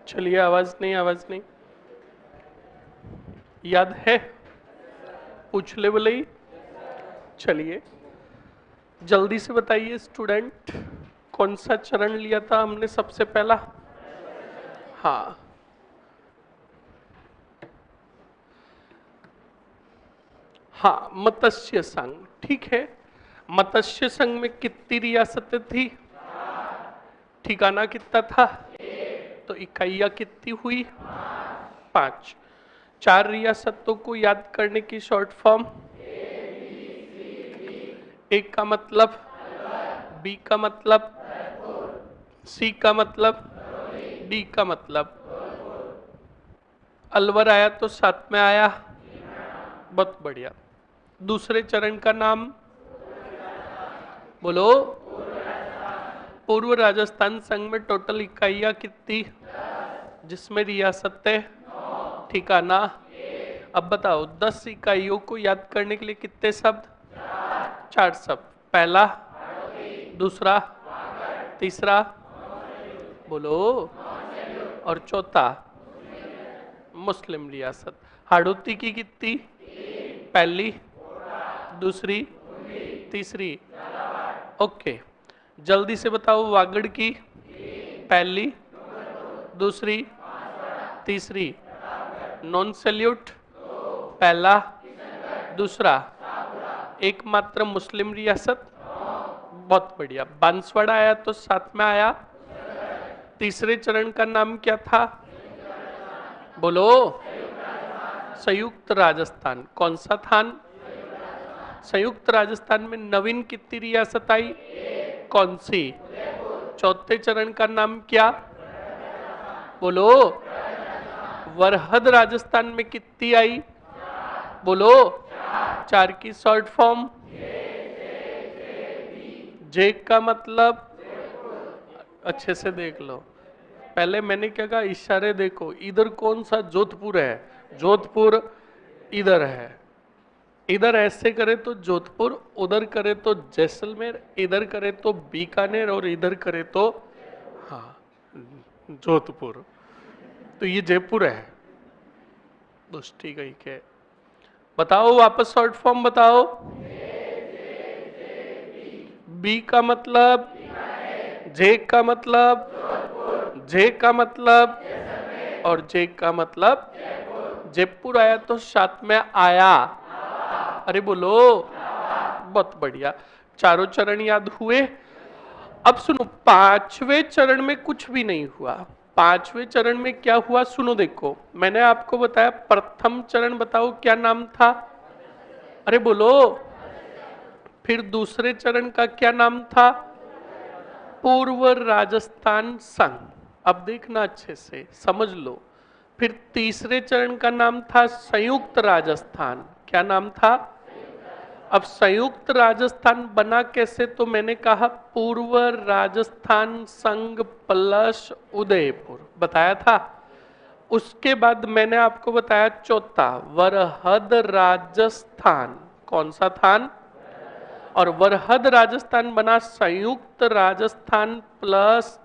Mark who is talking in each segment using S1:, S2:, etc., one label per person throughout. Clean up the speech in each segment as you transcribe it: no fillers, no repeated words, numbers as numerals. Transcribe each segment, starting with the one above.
S1: चलिए, आवाज नहीं, आवाज नहीं। याद है? पूछ ले बोले। चलिए, जल्दी से बताइए स्टूडेंट, कौन सा चरण लिया था हमने सबसे पहला? हाँ, हाँ, मत्स्य संघ। ठीक है। मत्स्य संघ में कितनी रियासतें थी? ठिकाना कितना था? तो इकाइयां कितनी हुई? 5। 4 रियासतों को याद करने की शॉर्ट फॉर्म। ए का मतलब, बी का मतलब, सी का मतलब, डी का मतलब। अलवर आया तो साथ में आया। बहुत बढ़िया। दूसरे चरण का नाम बोलो। पूर्व राजस्थान संघ में टोटल इकाइयां कितनी, जिसमें रियासतें, ठिकाना? अब बताओ, 10 इकाइयों को याद करने के लिए कितने शब्द? 4 शब्द। पहला, दूसरा, तीसरा, बोलो, और चौथा मुस्लिम रियासत। हाड़ौती की कितनी? पहली, दूसरी, तीसरी। ओके, जल्दी से बताओ, वागड़ की? पहली, दूसरी, तीसरी। Non salute? पहला, दूसरा, एकमात्र मुस्लिम रियासत। बहुत बढ़िया। बांसवाड़ा आया तो साथ में आया। तीसरे चरण का नाम क्या था? बोलो। संयुक्त राजस्थान। कौन सा थान? संयुक्त राजस्थान में नवीन कितनी रियासत आई? कौन सी? चौथे चरण का नाम क्या? बोलो। वरहद राजस्थान में कितनी आई? बोलो। 4 की शॉर्ट फॉर्म। जे का मतलब, अच्छे से देख लो। पहले मैंने क्या कहा? इशारे देखो। इधर कौन सा? जोधपुर है। जोधपुर इधर है। इधर ऐसे करे तो जोधपुर, उधर करे तो जैसलमेर, इधर करे तो बीकानेर, और इधर करे तो, हाँ, जोधपुर। तो ये जयपुर है। बस ठीक है। बताओ वापस शॉर्ट फॉर्म बताओ। बी का मतलब, जे का मतलब, जे का मतलब, और जे का मतलब जयपुर आया तो साथ में आया। अरे बोलो। बहुत बढ़िया। चारों चरण याद हुए। अब सुनो, 5वें चरण में कुछ भी नहीं हुआ। 5वें चरण में क्या हुआ सुनो देखो। मैंने आपको बताया प्रथम चरण, बताओ क्या नाम था? अरे बोलो। फिर दूसरे चरण का क्या नाम था? पूर्व राजस्थान संघ। अब देखना अच्छे से, समझ लो। फिर तीसरे चरण का नाम था संयुक्त राजस्थान। क्या नाम था? अब संयुक्त राजस्थान बना कैसे? तो मैंने कहा पूर्व राजस्थान संघ प्लस उदयपुर, बताया था। उसके बाद मैंने आपको बताया चौथा, वरहद राजस्थान। कौन सा थान? और वरहद राजस्थान बना संयुक्त राजस्थान प्लस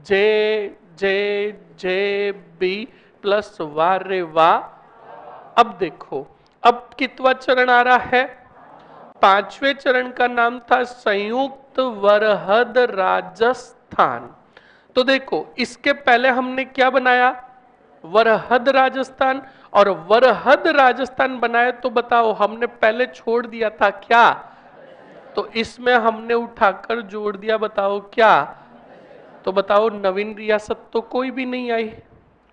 S1: जे, जे, जे, बी प्लस वारे वा। अब देखो, अब कितवा चरण आ रहा है? 5वें चरण का नाम था संयुक्त वरहद राजस्थान। तो देखो, इसके पहले हमने क्या बनाया? वरहद राजस्थान। और वरहद राजस्थान बनाया तो बताओ, हमने पहले छोड़ दिया था क्या? तो इसमें हमने उठाकर जोड़ दिया, बताओ क्या? तो बताओ, नवीन रियासत तो कोई भी नहीं आई।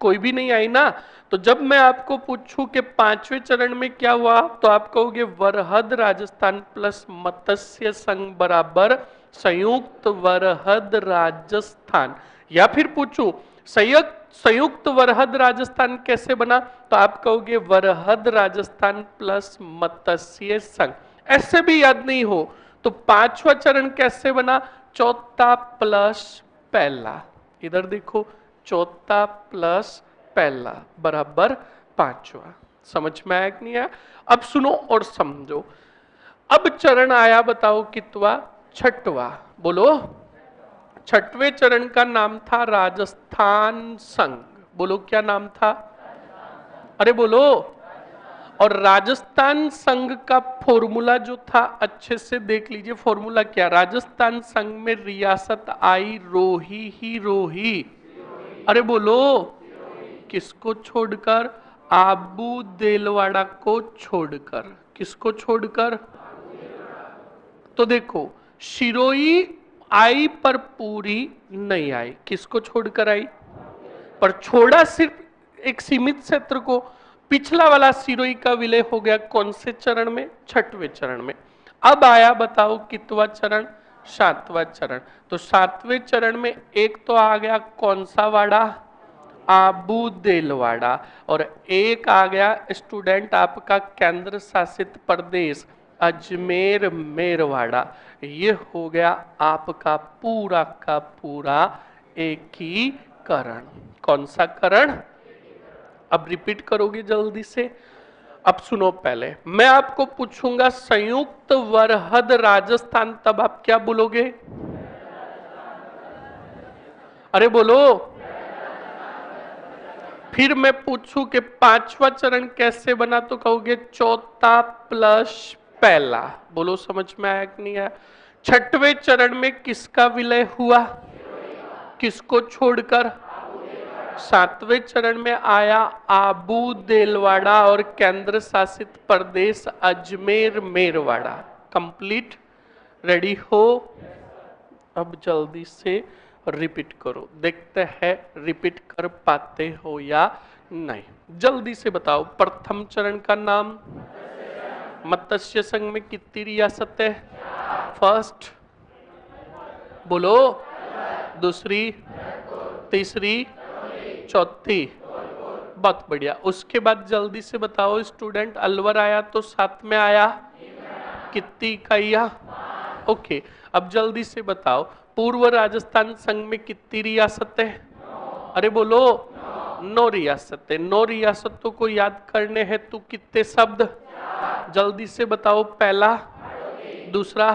S1: कोई भी नहीं आई ना। तो जब मैं आपको पूछूं कि 5वें चरण में क्या हुआ, तो आप कहोगे वरहद राजस्थान प्लस मत्स्य संघ बराबर संयुक्त वरहद राजस्थान। या फिर पूछूं संयुक्त संयुक्त वरहद राजस्थान कैसे बना, तो आप कहोगे वरहद राजस्थान प्लस मत्स्य संघ। ऐसे भी याद नहीं हो तो 5वां चरण कैसे बना? चौथा प्लस पहला। इधर देखो, चौथा प्लस पहला बराबर 5वां। समझ में आया कि नहीं आया? अब सुनो और समझो। अब चरण आया, बताओ कितवा? 6वां। बोलो। 6वें चरण का नाम था राजस्थान संघ। बोलो क्या नाम था? अरे बोलो। और राजस्थान संघ का फॉर्मूला जो था, अच्छे से देख लीजिए फॉर्मूला क्या। राजस्थान संघ में रियासत आई रोही ही रोही। अरे बोलो। किसको छोड़कर? आबू देलवाड़ा को छोड़कर। किसको छोड़कर? तो देखो, शिरोई आई पर पूरी नहीं आई। किसको छोड़कर आई? पर छोड़ा सिर्फ एक सीमित क्षेत्र को। पिछला वाला सिरोही का विलय हो गया कौन से चरण में? छठवें चरण में। अब आया बताओ कितवा चरण? सातवां चरण। तो सातवें चरण में एक तो आ गया कौन सा वाड़ा? आबू देलवाड़ा। और एक आ गया स्टूडेंट आपका केंद्र शासित प्रदेश अजमेर मेरवाड़ा। ये हो गया आपका पूरा का पूरा एकीकरण। कौन सा करण? अब रिपीट करोगे जल्दी से। अब सुनो, पहले मैं आपको पूछूंगा संयुक्त वरहद राजस्थान, तब आप क्या बोलोगे? अरे बोलो। फिर मैं पूछूं कि पांचवा चरण कैसे बना, तो कहोगे चौथा प्लस पहला। बोलो समझ में आया कि नहीं आया? छठवें चरण में किसका विलय हुआ? किसको छोड़कर? सातवें चरण में आया आबू देलवाड़ा और केंद्र शासित प्रदेश अजमेर मेरवाड़ा। कंप्लीट। रेडी हो? अब जल्दी से रिपीट करो, देखते हैं रिपीट कर पाते हो या नहीं। जल्दी से बताओ। प्रथम चरण का नाम? मत्स्य संघ में कितनी रियासतें? फर्स्ट बोलो। दूसरी, तीसरी, चौथी। बहुत बढ़िया। उसके बाद जल्दी से बताओ स्टूडेंट, अलवर आया तो साथ में आया कितनी इकाइयां? ओके। अब जल्दी से बताओ पूर्व राजस्थान संघ में कितनी रियासतें? अरे बोलो। 9 रियासतें। 9 रियासतों को याद करने हैं तो कितने शब्द? जल्दी से बताओ। पहला, दूसरा,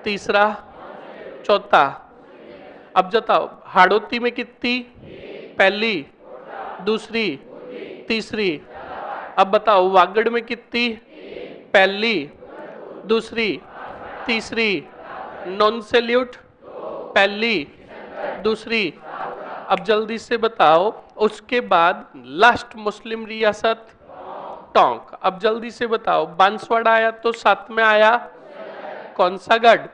S1: तीसरा, चौथा। अब बताओ हाड़ौती में कितनी? पहली, दूसरी, तीसरी। अब बताओ वागड़ में कितनी? पहली, दूसरी, तीसरी। नॉन सैल्यूट पहली, दूसरी। अब जल्दी से बताओ उसके बाद लास्ट मुस्लिम रियासत टोंक। अब जल्दी से बताओ बांसवाड़ा आया तो साथ में आया कौन सा गढ़?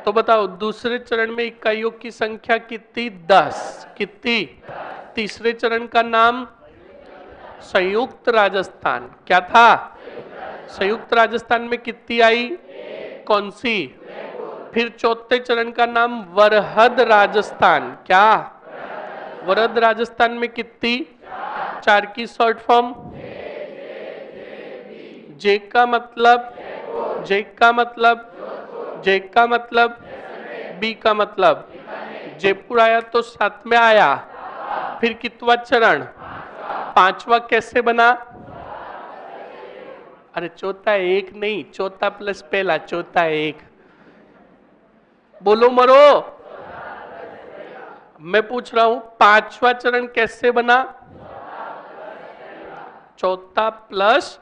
S1: तो बताओ दूसरे चरण में इकाइयों की संख्या कितनी? 10। कितनी? तीसरे चरण का नाम संयुक्त राजस्थान। क्या था? संयुक्त राजस्थान में कितनी आई? कौन सी? फिर चौथे चरण का नाम वरहद राजस्थान। क्या? वरहद राजस्थान में कितनी? 4 की शॉर्ट फॉर्म। जे का मतलब? जे का मतलब? जे का मतलब? बी का मतलब? जयपुर आया तो साथ में आया। फिर कितवा चरण? पांचवा कैसे बना? अरे चौथा एक नहीं, चौथा प्लस पहला, चौथा एक। बोलो मरो। मैं पूछ रहा हूं पांचवा चरण कैसे बना? चौथा प्लस।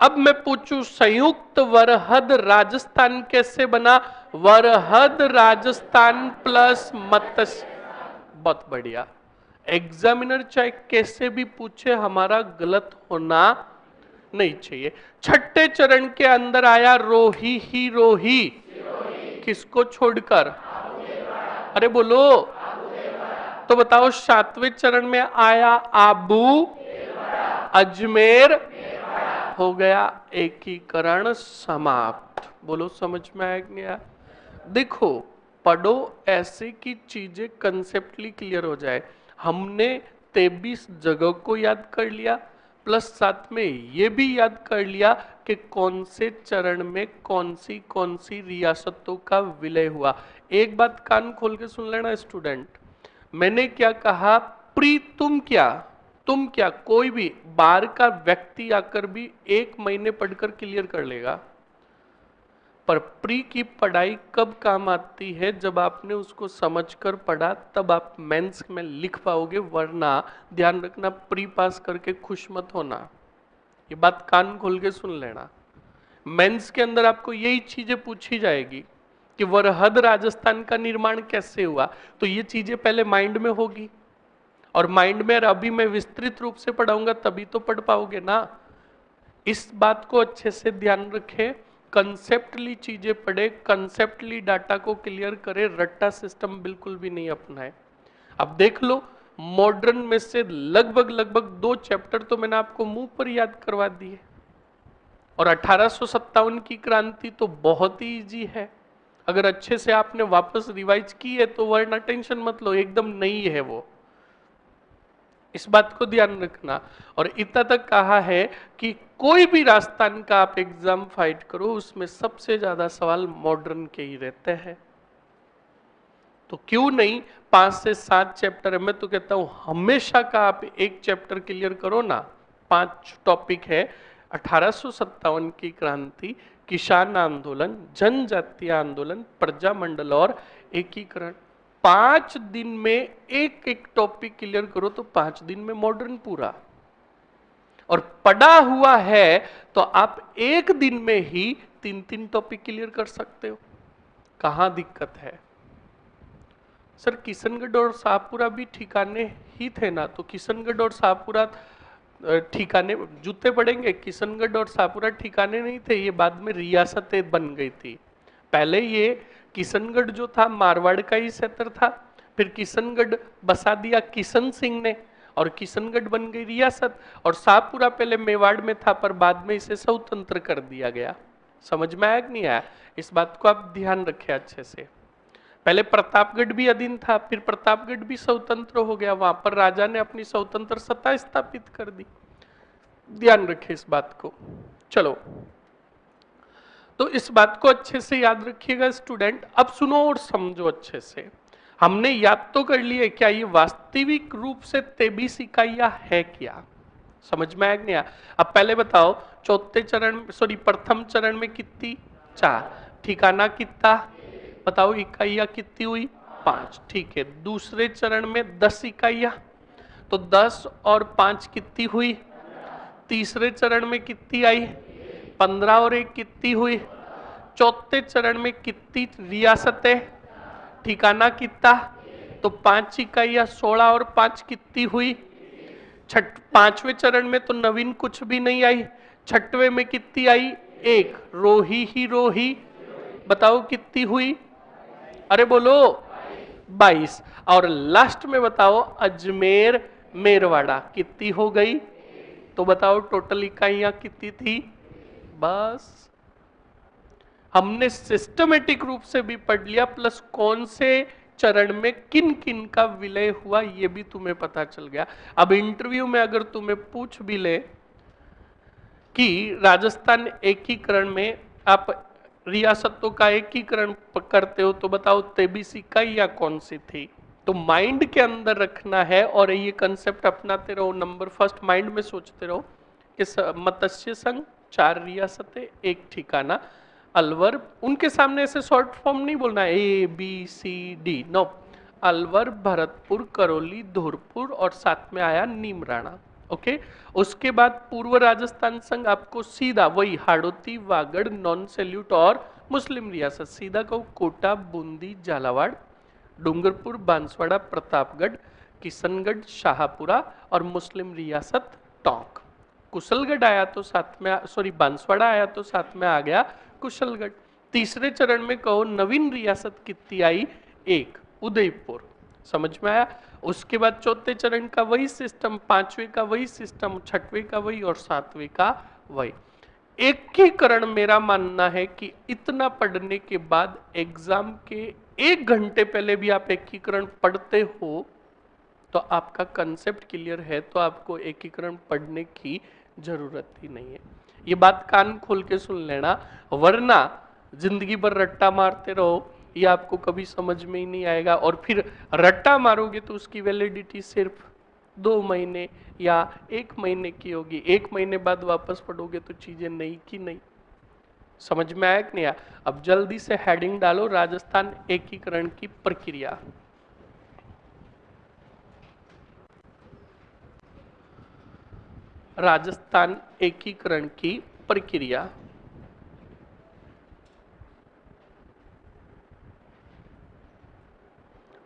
S1: अब मैं पूछूं संयुक्त वरहद राजस्थान कैसे बना? वरहद राजस्थान प्लस मत्स्य। बहुत बढ़िया। एग्जामिनर चाहे कैसे भी पूछे, हमारा गलत होना नहीं चाहिए। छठे चरण के अंदर आया रोही ही रोही। किसको छोड़कर? अरे बोलो। तो बताओ सातवें चरण में आया आबू अजमेर। हो गया एकीकरण समाप्त। बोलो समझ में आया कि नहीं आया? देखो पढ़ो ऐसे की चीजें कंसेप्टली क्लियर हो जाए। हमने 23 जगह को याद कर लिया, प्लस साथ में ये भी याद कर लिया कि कौन से चरण में कौन सी रियासतों का विलय हुआ। एक बात कान खोल के सुन लेना स्टूडेंट, मैंने क्या कहा? तुम क्या कोई भी बाहर का व्यक्ति आकर भी 1 महीने पढ़कर क्लियर कर लेगा। पर प्री की पढ़ाई कब काम आती है? जब आपने उसको समझकर पढ़ा, तब आप मेंस में लिख पाओगे, वरना ध्यान रखना, प्री पास करके खुश मत होना। ये बात कान खोल के सुन लेना। मेंस के अंदर आपको यही चीजें पूछी जाएगी कि वरहद राजस्थान का निर्माण कैसे हुआ, तो ये चीजें पहले माइंड में होगी, और माइंड में अभी मैं विस्तृत रूप से पढ़ाऊंगा तभी तो पढ़ पाओगे ना। इस बात को अच्छे से ध्यान रखें, कंसेप्टली चीजें पढ़े, कंसेप्टली डाटा को क्लियर करे, रट्टा सिस्टम बिल्कुल भी नहीं अपनाए। अब देख लो, मॉडर्न में से लगभग 2 चैप्टर तो मैंने आपको मुंह पर याद करवा दिए, और 1857 की क्रांति तो बहुत ही इजी है। अगर अच्छे से आपने वापस रिवाइज की है तो वरना टेंशन मत लो, एकदम नई है वो, इस बात को ध्यान रखना। और इतना तक कहा है कि कोई भी राजस्थान का आप एग्जाम फाइट करो, उसमें सबसे ज्यादा सवाल मॉडर्न के ही रहते हैं। तो क्यों नहीं 5 से 7 चैप्टर है, मैं तो कहता हूं हमेशा का आप एक चैप्टर क्लियर करो ना। 5 टॉपिक है, 1857 की क्रांति, किसान आंदोलन, जनजातीय आंदोलन, प्रजामंडल और एकीकरण। 5 दिन में एक एक टॉपिक क्लियर करो तो 5 दिन में मॉडर्न पूरा। और पढ़ा हुआ है तो आप एक दिन में ही 3 टॉपिक क्लियर कर सकते हो। कहां दिक्कत है? सर किशनगढ़ और शाहपुरा भी ठिकाने ही थे ना, तो किशनगढ़ और शाहपुरा ठिकाने, जूते पड़ेंगे। किशनगढ़ और शाहपुरा ठिकाने नहीं थे, ये बाद में रियासतें बन गई थी। पहले ये किशनगढ़ जो था मारवाड़ का ही क्षेत्र था, फिर किशनगढ़ बसा दिया किशन सिंह ने और किशनगढ़ बन गई रियासत, और शाहपुरा पहले मेवाड़ में था पर बाद में इसे स्वतंत्र कर दिया गया। समझ में आया कि नहीं आया? इस बात को आप ध्यान रखें अच्छे से। पहले प्रतापगढ़ भी अधीन था, फिर प्रतापगढ़ भी स्वतंत्र हो गया, वहां पर राजा ने अपनी स्वतंत्र सत्ता स्थापित कर दी। ध्यान रखें इस बात को। चलो, तो इस बात को अच्छे से याद रखिएगा स्टूडेंट। अब सुनो और समझो अच्छे से। हमने याद तो कर लिए, क्या ये वास्तविक रूप से 23 इकाइयां है क्या? समझ में आया कि नहीं आया? अब पहले बताओ, प्रथम चरण में कितनी? 4। ठिकाना कितना? बताओ, इकाइयां कितनी हुई? 5। ठीक है। दूसरे चरण में 10 इकाइयां, तो 10 और 5 कितनी हुई? तीसरे चरण में कितनी आई? 15 और 1 कितनी हुई? चौथे चरण में कितनी रियासतें? ठिकाना कितना? तो 5 इकाइयां, 16 और 5 कितनी हुई? 5वें चरण में तो नवीन कुछ भी नहीं आई। 6वें में कितनी आई? 1। रोही ही रोही, बताओ कितनी हुई? अरे बोलो, 22। और लास्ट में बताओ अजमेर मेरवाड़ा कितनी हो गई? तो बताओ टोटल इकाइयां कितनी थी? बस हमने सिस्टमेटिक रूप से भी पढ़ लिया, प्लस कौन से चरण में किन किन का विलय हुआ ये भी तुम्हें पता चल गया। अब इंटरव्यू में अगर तुम्हें पूछ भी ले कि राजस्थान एकीकरण में आप रियासतों का एकीकरण करते हो, तो बताओ 23 इकाइयां कौन सी थी? तो माइंड के अंदर रखना है और ये कंसेप्ट अपनाते रहो। नंबर फर्स्ट माइंड में सोचते रहो कि मत्स्य संघ, 4 रियासतें, 1 ठिकाना, अलवर। उनके सामने ऐसे शॉर्ट फॉर्म नहीं बोलना है ABCD, नो। अलवर, भरतपुर, करौली, धौरपुर और साथ में आया नीमराणा। ओके। उसके बाद पूर्व राजस्थान संघ आपको सीधा वही हाड़ौती, वागड़, नॉन सैल्यूट और मुस्लिम रियासत, सीधा कहो कोटा, बूंदी, झालावाड़, डूंगरपुर, बांसवाड़ा, प्रतापगढ़, किशनगढ़, शाहपुरा और मुस्लिम रियासत टोंक। कुशलगढ़ आया तो साथ में, बांसवाड़ा आया तो साथ में आ गया कुशलगढ़। तीसरे चरण में कहो नवीन रियासत कितनी आई? 1, उदयपुर। समझ में आया? उसके बाद चौथे चरण का वही सिस्टम, 5वें का वही सिस्टम, 6वें का वही और 7वें का वही। एकीकरण मेरा मानना है कि इतना पढ़ने के बाद एग्जाम के 1 घंटे पहले भी आप एकीकरण पढ़ते हो तो आपका कंसेप्ट क्लियर है, तो आपको एकीकरण पढ़ने की जरूरत ही नहीं है। ये बात कान खोल के सुन लेना, वरना जिंदगी भर रट्टा मारते रहो, ये आपको कभी समझ में ही नहीं आएगा। और फिर रट्टा मारोगे तो उसकी वैलिडिटी सिर्फ 2 महीने या 1 महीने की होगी। 1 महीने बाद वापस पढ़ोगे तो चीजें नई की नहीं। समझ में आया कि नहीं आया? अब जल्दी से हेडिंग डालो, राजस्थान एकीकरण की प्रक्रिया। राजस्थान एकीकरण की प्रक्रिया।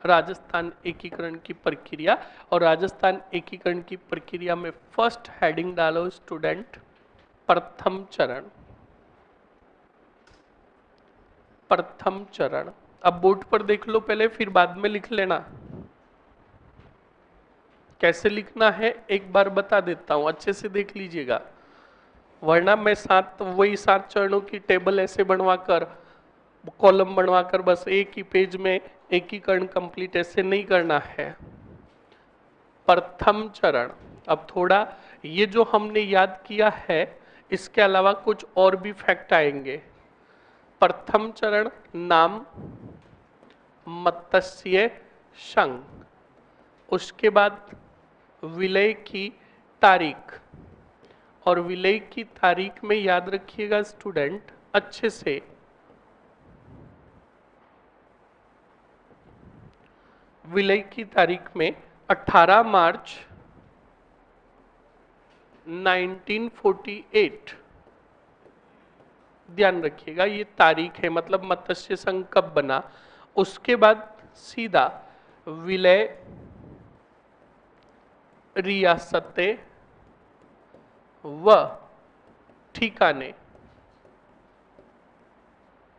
S1: राजस्थान एकीकरण की प्रक्रिया। और राजस्थान एकीकरण की प्रक्रिया में फर्स्ट हेडिंग डालो स्टूडेंट, प्रथम चरण। प्रथम चरण। अब बोर्ड पर देख लो पहले, फिर बाद में लिख लेना। कैसे लिखना है एक बार बता देता हूं, अच्छे से देख लीजिएगा, वरना मैं वही 7 चरणों की टेबल ऐसे बनवाकर, कॉलम बनवाकर बस एक ही पेज में एकीकरण कंप्लीट ऐसे नहीं करना है। प्रथम चरण। अब थोड़ा ये जो हमने याद किया है, इसके अलावा कुछ और भी फैक्ट आएंगे। प्रथम चरण नाम, मत्स्य संघ, उसके बाद विलय की तारीख, और विलय की तारीख में याद रखिएगा स्टूडेंट अच्छे से, विलय की तारीख में 18 मार्च 1948, ध्यान रखिएगा ये तारीख है, मतलब मत्स्य संघ कब बना। उसके बाद सीधा विलय रियासतें व ठिकाने,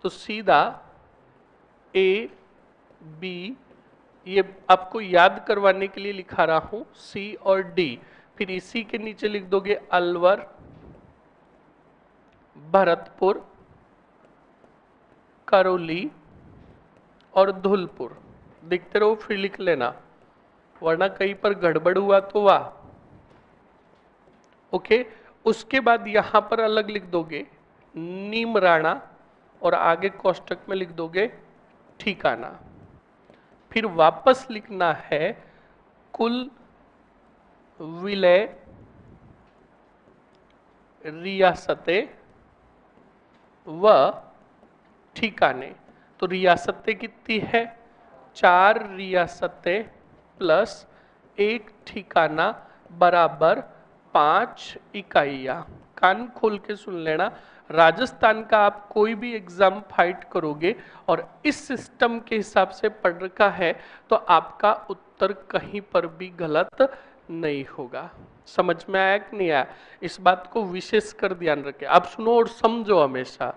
S1: तो सीधा ए बी, ये आपको याद करवाने के लिए लिखा रहा हूं, सी और डी, फिर इसी के नीचे लिख दोगे अलवर, भरतपुर, करौली और धौलपुर। देखते रहो फिर लिख लेना, वरना कहीं पर गड़बड़ हुआ तो वाह। ओके, उसके बाद यहां पर अलग लिख दोगे नीमराणा, और आगे कोष्टक में लिख दोगे ठिकाना। फिर वापस लिखना है कुल विलय रियासतें व ठिकाने। तो रियासतें कितनी है? 4 रियासतें प्लस 1 ठिकाना बराबर 5 इकाइयां। कान खोल के सुन लेना, राजस्थान का आप कोई भी एग्जाम फाइट करोगे और इस सिस्टम के हिसाब से पढ़ रखा है, तो आपका उत्तर कहीं पर भी गलत नहीं होगा। समझ में आया कि नहीं आया? इस बात को विशेष कर ध्यान रखें। आप सुनो और समझो हमेशा,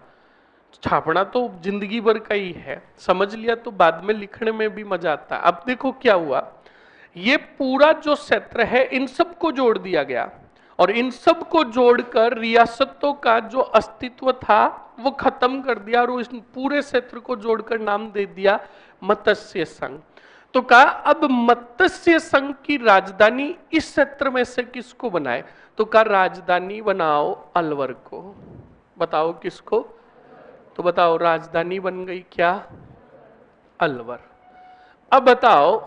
S1: छापना तो जिंदगी भर का ही है, समझ लिया तो बाद में लिखने में भी मजा आता है। अब देखो क्या हुआ, ये पूरा जो क्षेत्र है इन सबको जोड़ दिया गया, और इन सबको जोड़कर रियासतों का जो अस्तित्व था वो खत्म कर दिया, और इस पूरे क्षेत्र को जोड़कर नाम दे दिया मत्स्य संघ। तो कहा अब मत्स्य संघ की राजधानी इस क्षेत्र में से किसको बनाए? तो कहा राजधानी बनाओ अलवर को। बताओ किसको? तो बताओ राजधानी बन गई क्या? अलवर। अब बताओ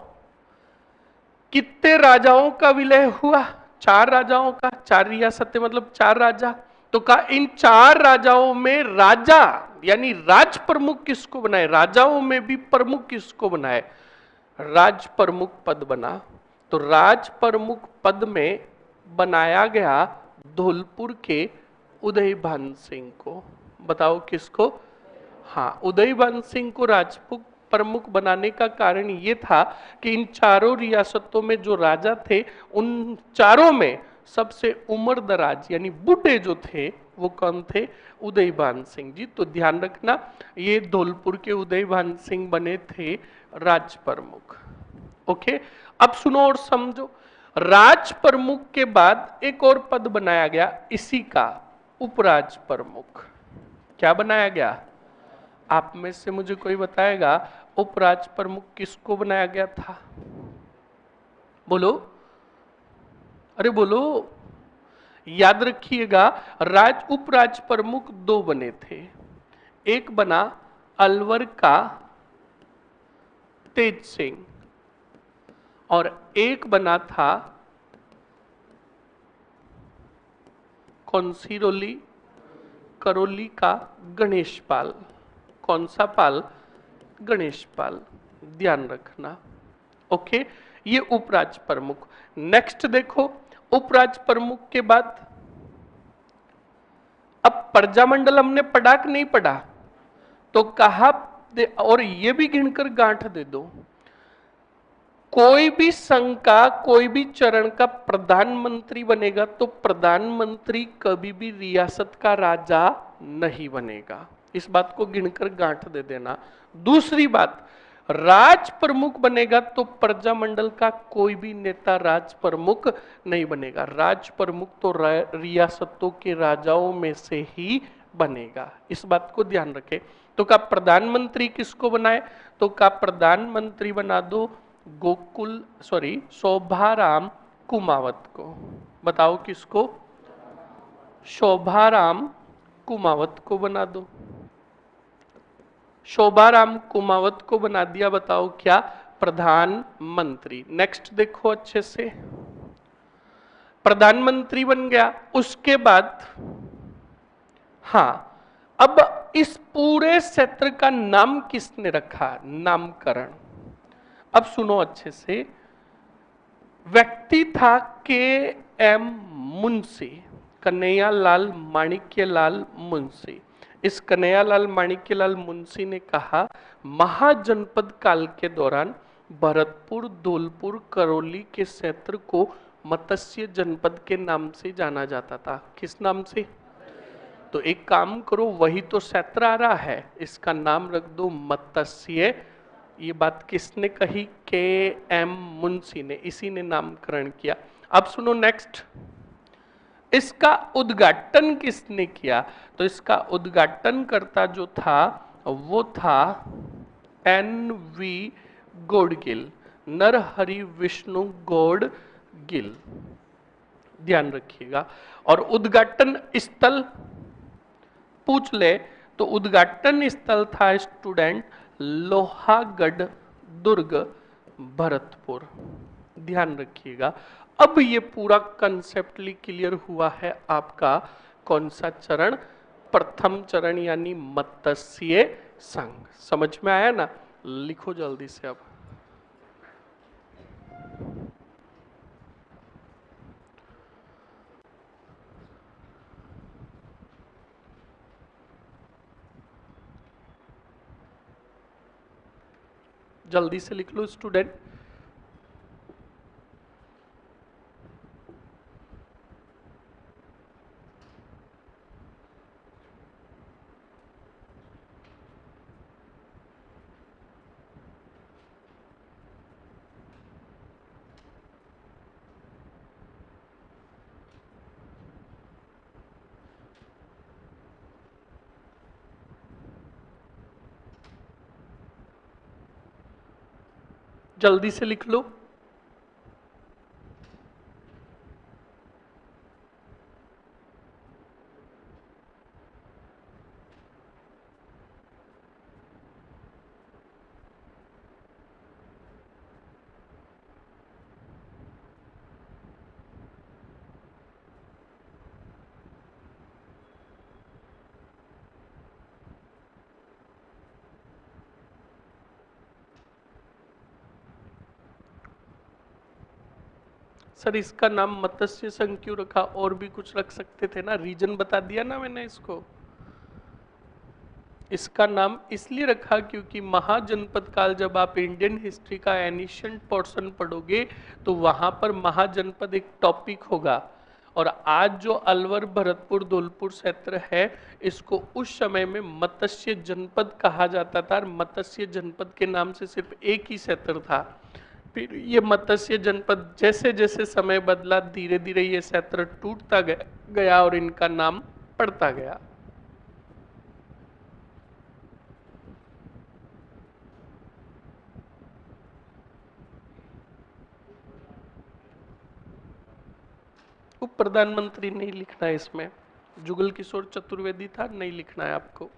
S1: कितने राजाओं का विलय हुआ? 4 राजाओं का, 4 रियासतें मतलब 4 राजा। तो कहा इन 4 राजाओं में राजा यानी राज प्रमुख किसको बनाए? राजाओं में भी प्रमुख किसको बनाए? राज प्रमुख पद बना। तो राज प्रमुख पद में बनाया गया धौलपुर के उदयभान सिंह को। बताओ किसको? हाँ, उदयभान सिंह को राजपूत प्रमुख बनाने का कारण ये था कि इन चारों रियासतों में जो राजा थे, उन चारों में सबसे उम्रदराज यानी बूढ़े जो थे वो कौन थे? उदयभान सिंह जी। तो ध्यान रखना, ये धौलपुर के उदयभान सिंह बने थे राज प्रमुख। ओके, अब सुनो और समझो, राज प्रमुख के बाद एक और पद बनाया गया इसी का, उपराज प्रमुख। क्या बनाया गया? आप में से मुझे कोई बताएगा उपराज प्रमुख किसको बनाया गया था? बोलो, अरे बोलो। याद रखिएगा, उपराज प्रमुख 2 बने थे। एक बना अलवर का तेज सिंह, और एक बना था कौन सी रोली? करौली का गणेश पाल। कौन सा पाल? गणेश पाल, ध्यान रखना। ओके, ये उपराज्य प्रमुख। नेक्स्ट देखो, उपराज्य प्रमुख के बाद अब प्रजामंडल हमने पढ़ा कि नहीं पढ़ा? तो कहा और ये भी गिनकर गांठ दे दो, कोई भी संघ का कोई भी चरण का प्रधानमंत्री बनेगा तो प्रधानमंत्री कभी भी रियासत का राजा नहीं बनेगा। इस बात को गिनकर गांठ दे देना। दूसरी बात, राज प्रमुख बनेगा तो प्रजामंडल का कोई भी नेता राज प्रमुख नहीं बनेगा। राज प्रमुख तो रियासतों के राजाओं में से ही बनेगा। इस बात को ध्यान रखें। तो का प्रधानमंत्री किसको बनाए? तो का प्रधानमंत्री बना दो शोभाराम कुमावत को। बताओ किसको? शोभाराम कुमावत को बना दो। शोभाराम कुमावत को बना दिया, बताओ क्या? प्रधानमंत्री। नेक्स्ट देखो अच्छे से, प्रधानमंत्री बन गया। उसके बाद हाँ, अब इस पूरे क्षेत्र का नाम किसने रखा? नामकरण। अब सुनो अच्छे से, व्यक्ति था के एम मुंशी, कन्हैयालाल माणिक्यलाल मुंशी। इस कन्हैयालाल माणिक्यलाल मुंशी ने कहा, महाजनपद काल के दौरान भरतपुर, धौलपुर, करौली के क्षेत्र को मत्स्य जनपद के नाम से जाना जाता था। किस नाम से? तो एक काम करो, वही तो क्षेत्र आ रहा है, इसका नाम रख दो मत्स्य। ये बात किसने कही? के एम मुंशी ने, इसी ने नामकरण किया। अब सुनो नेक्स्ट, इसका उद्घाटन किसने किया? तो इसका उद्घाटन करता जो था वो था एन वी गोडगिल, नरहरि विष्णु गोडगिल, ध्यान रखिएगा। और उद्घाटन स्थल पूछ ले तो उद्घाटन स्थल था स्टूडेंट लोहागढ़ दुर्ग, भरतपुर, ध्यान रखिएगा। अब ये पूरा कंसेप्टली क्लियर हुआ है आपका कौन सा चरण? प्रथम चरण यानी मत्स्य संघ। समझ में आया ना? लिखो जल्दी से अब। जल्दी से लिख लो स्टूडेंट। जल्दी से लिख लो। सर इसका नाम मत्स्य संघ क्यों रखा? और भी कुछ रख सकते थे ना, रीजन बता दिया ना मैंने इसको। इसका नाम इसलिए रखा क्योंकि महाजनपद काल, जब आप इंडियन हिस्ट्री का एनिशिएंट पोर्शन पढ़ोगे तो वहां पर महाजनपद एक टॉपिक होगा। और आज जो अलवर, भरतपुर, धौलपुर क्षेत्र है, इसको उस समय में मत्स्य जनपद कहा जाता था। और मत्स्य जनपद के नाम से सिर्फ एक ही क्षेत्र था। फिर ये मत्स्य जनपद जैसे जैसे समय बदला, धीरे धीरे ये क्षेत्र टूटता गया और इनका नाम पड़ता गया। उप प्रधानमंत्री नहीं लिखना है इसमें, जुगल किशोर चतुर्वेदी था, नहीं लिखना है आपको।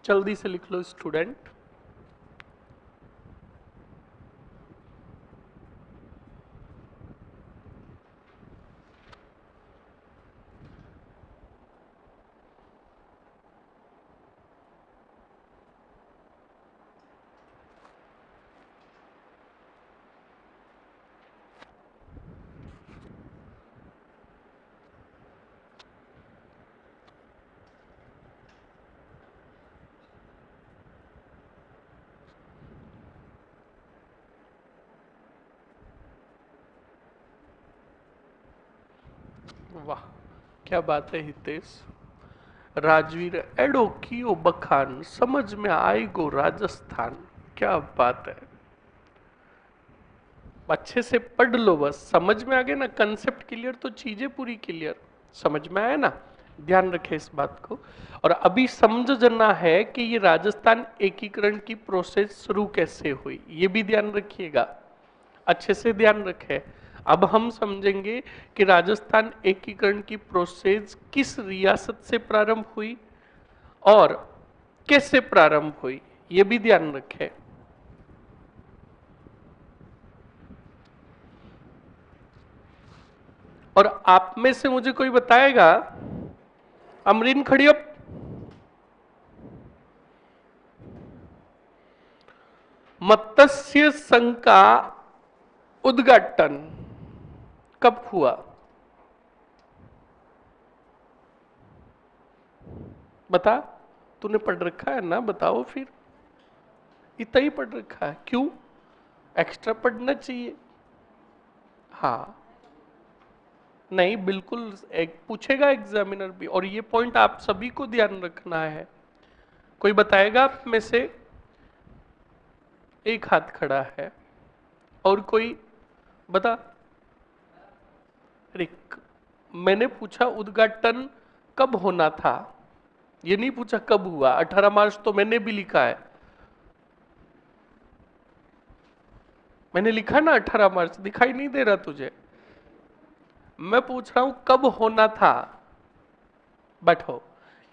S1: जल्दी से लिख लो स्टूडेंट। वाह, क्या बात है हितेश। राजवीर एडोकी ओ बखान, समझ में आएगो राजस्थान। क्या बात है, अच्छे से पढ़ लो, बस समझ में आ गया ना, कंसेप्ट क्लियर तो चीजें पूरी क्लियर समझ में आया ना। ध्यान रखें इस बात को। और अभी समझना है कि ये राजस्थान एकीकरण की प्रोसेस शुरू कैसे हुई, ये भी ध्यान रखिएगा, अच्छे से ध्यान रखें। अब हम समझेंगे कि राजस्थान एकीकरण की प्रोसेस किस रियासत से प्रारंभ हुई और कैसे प्रारंभ हुई, ये भी ध्यान रखें। और आप में से मुझे कोई बताएगा, अमरीन खड़ियप, मत्स्य संघ का उद्घाटन कब हुआ? बता, तूने पढ़ रखा है ना, बताओ फिर। इतना ही पढ़ रखा है, क्यों एक्स्ट्रा पढ़ना चाहिए? हाँ, नहीं बिल्कुल एक पूछेगा एग्जामिनर भी, और ये पॉइंट आप सभी को ध्यान रखना है। कोई बताएगा आप में से? एक हाथ खड़ा है, और कोई बता। रिक, मैंने पूछा उद्घाटन कब होना था, ये नहीं पूछा कब हुआ। 18 मार्च तो मैंने भी लिखा है, मैंने लिखा ना 18 मार्च, दिखाई नहीं दे रहा तुझे? मैं पूछ रहा हूं कब होना था। बैठो,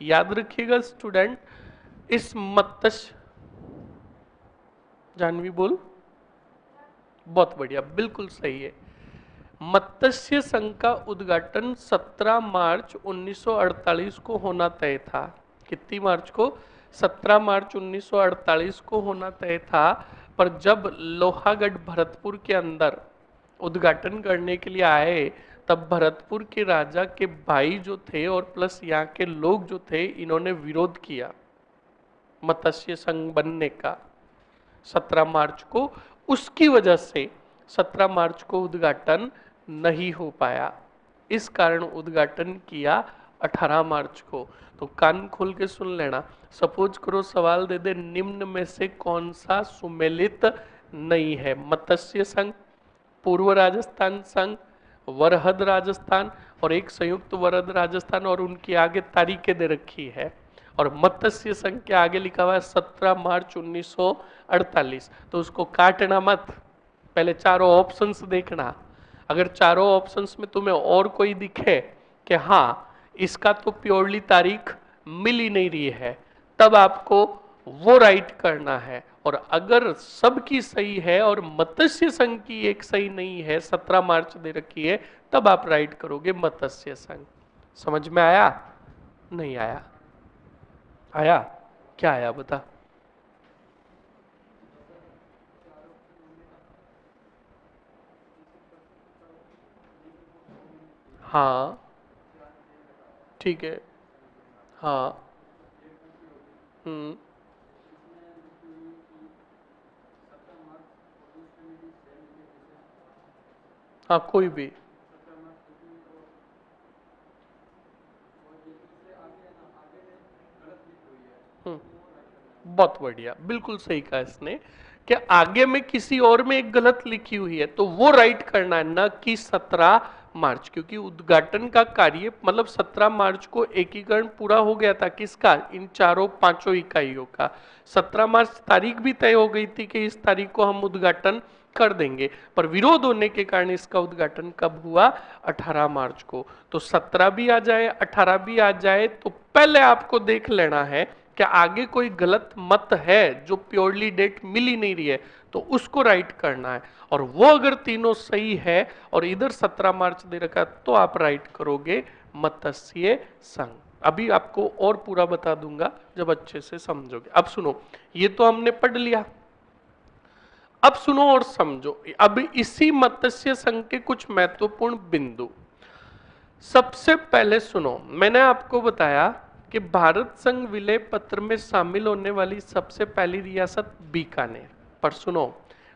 S1: याद रखिएगा स्टूडेंट, इस मत्स्य, जानवी बोल, बहुत बढ़िया, बिल्कुल सही है। मत्स्य संघ का उद्घाटन 17 मार्च 1948 को होना तय था। कितनी मार्च को? 17 मार्च 1948 को होना तय था। पर जब लोहागढ़ भरतपुर के अंदर उद्घाटन करने के लिए आए, तब भरतपुर के राजा के भाई जो थे और प्लस यहाँ के लोग जो थे, इन्होंने विरोध किया मत्स्य संघ बनने का 17 मार्च को। उसकी वजह से 17 मार्च को उद्घाटन नहीं हो पाया, इस कारण उद्घाटन किया 18 मार्च को। तो कान खोल के सुन लेना। सपोज करो सवाल दे दे, निम्न में से कौन सा सुमेलित नहीं है? मत्स्य संघ, पूर्व राजस्थान संघ, वरहद राजस्थान, और एक संयुक्त वरहद राजस्थान, और उनकी आगे तारीखें दे रखी है। और मत्स्य संघ के आगे लिखा हुआ है 17 मार्च 1948। तो उसको काटना मत, पहले चारों ऑप्शंस देखना। अगर चारों ऑप्शंस में तुम्हें और कोई दिखे कि हाँ इसका तो प्योरली तारीख मिल ही नहीं रही है, तब आपको वो राइट करना है। और अगर सबकी सही है और मत्स्य संघ की एक सही नहीं है, 17 मार्च दे रखी है, तब आप राइट करोगे मत्स्य संघ। समझ में आया? नहीं आया? आया? क्या आया बता। हाँ ठीक है। हाँ। हम्म। हाँ कोई भी। हम्म, बहुत बढ़िया, बिल्कुल सही कहा इसने कि आगे में किसी और में एक गलत लिखी हुई है, तो वो राइट करना है, न कि 17 मार्च। क्योंकि उद्घाटन का कार्य मतलब 17 मार्च को एकीकरण पूरा हो गया था, किसका? इन चारों पांचों इकाइयों का। 17 मार्च तारीख भी तय हो गई थी कि इस तारीख को हम उद्घाटन कर देंगे, पर विरोध होने के कारण इसका उद्घाटन कब हुआ? 18 मार्च को। तो 17 भी आ जाए 18 भी आ जाए, तो पहले आपको देख लेना है कि क्या आगे कोई गलत मत है जो प्योरली डेट मिल ही नहीं रही है, तो उसको राइट करना है। और वो अगर तीनों सही है और इधर 17 मार्च दे रखा है, तो आप राइट करोगे मत्स्य संघ। अभी आपको और पूरा बता दूंगा जब अच्छे से समझोगे। अब सुनो, ये तो हमने पढ़ लिया, अब सुनो और समझो। अब इसी मत्स्य संघ के कुछ महत्वपूर्ण बिंदु। सबसे पहले सुनो, मैंने आपको बताया कि भारत संघ विलय पत्र में शामिल होने वाली सबसे पहली रियासत बीकानेर। पर सुनो,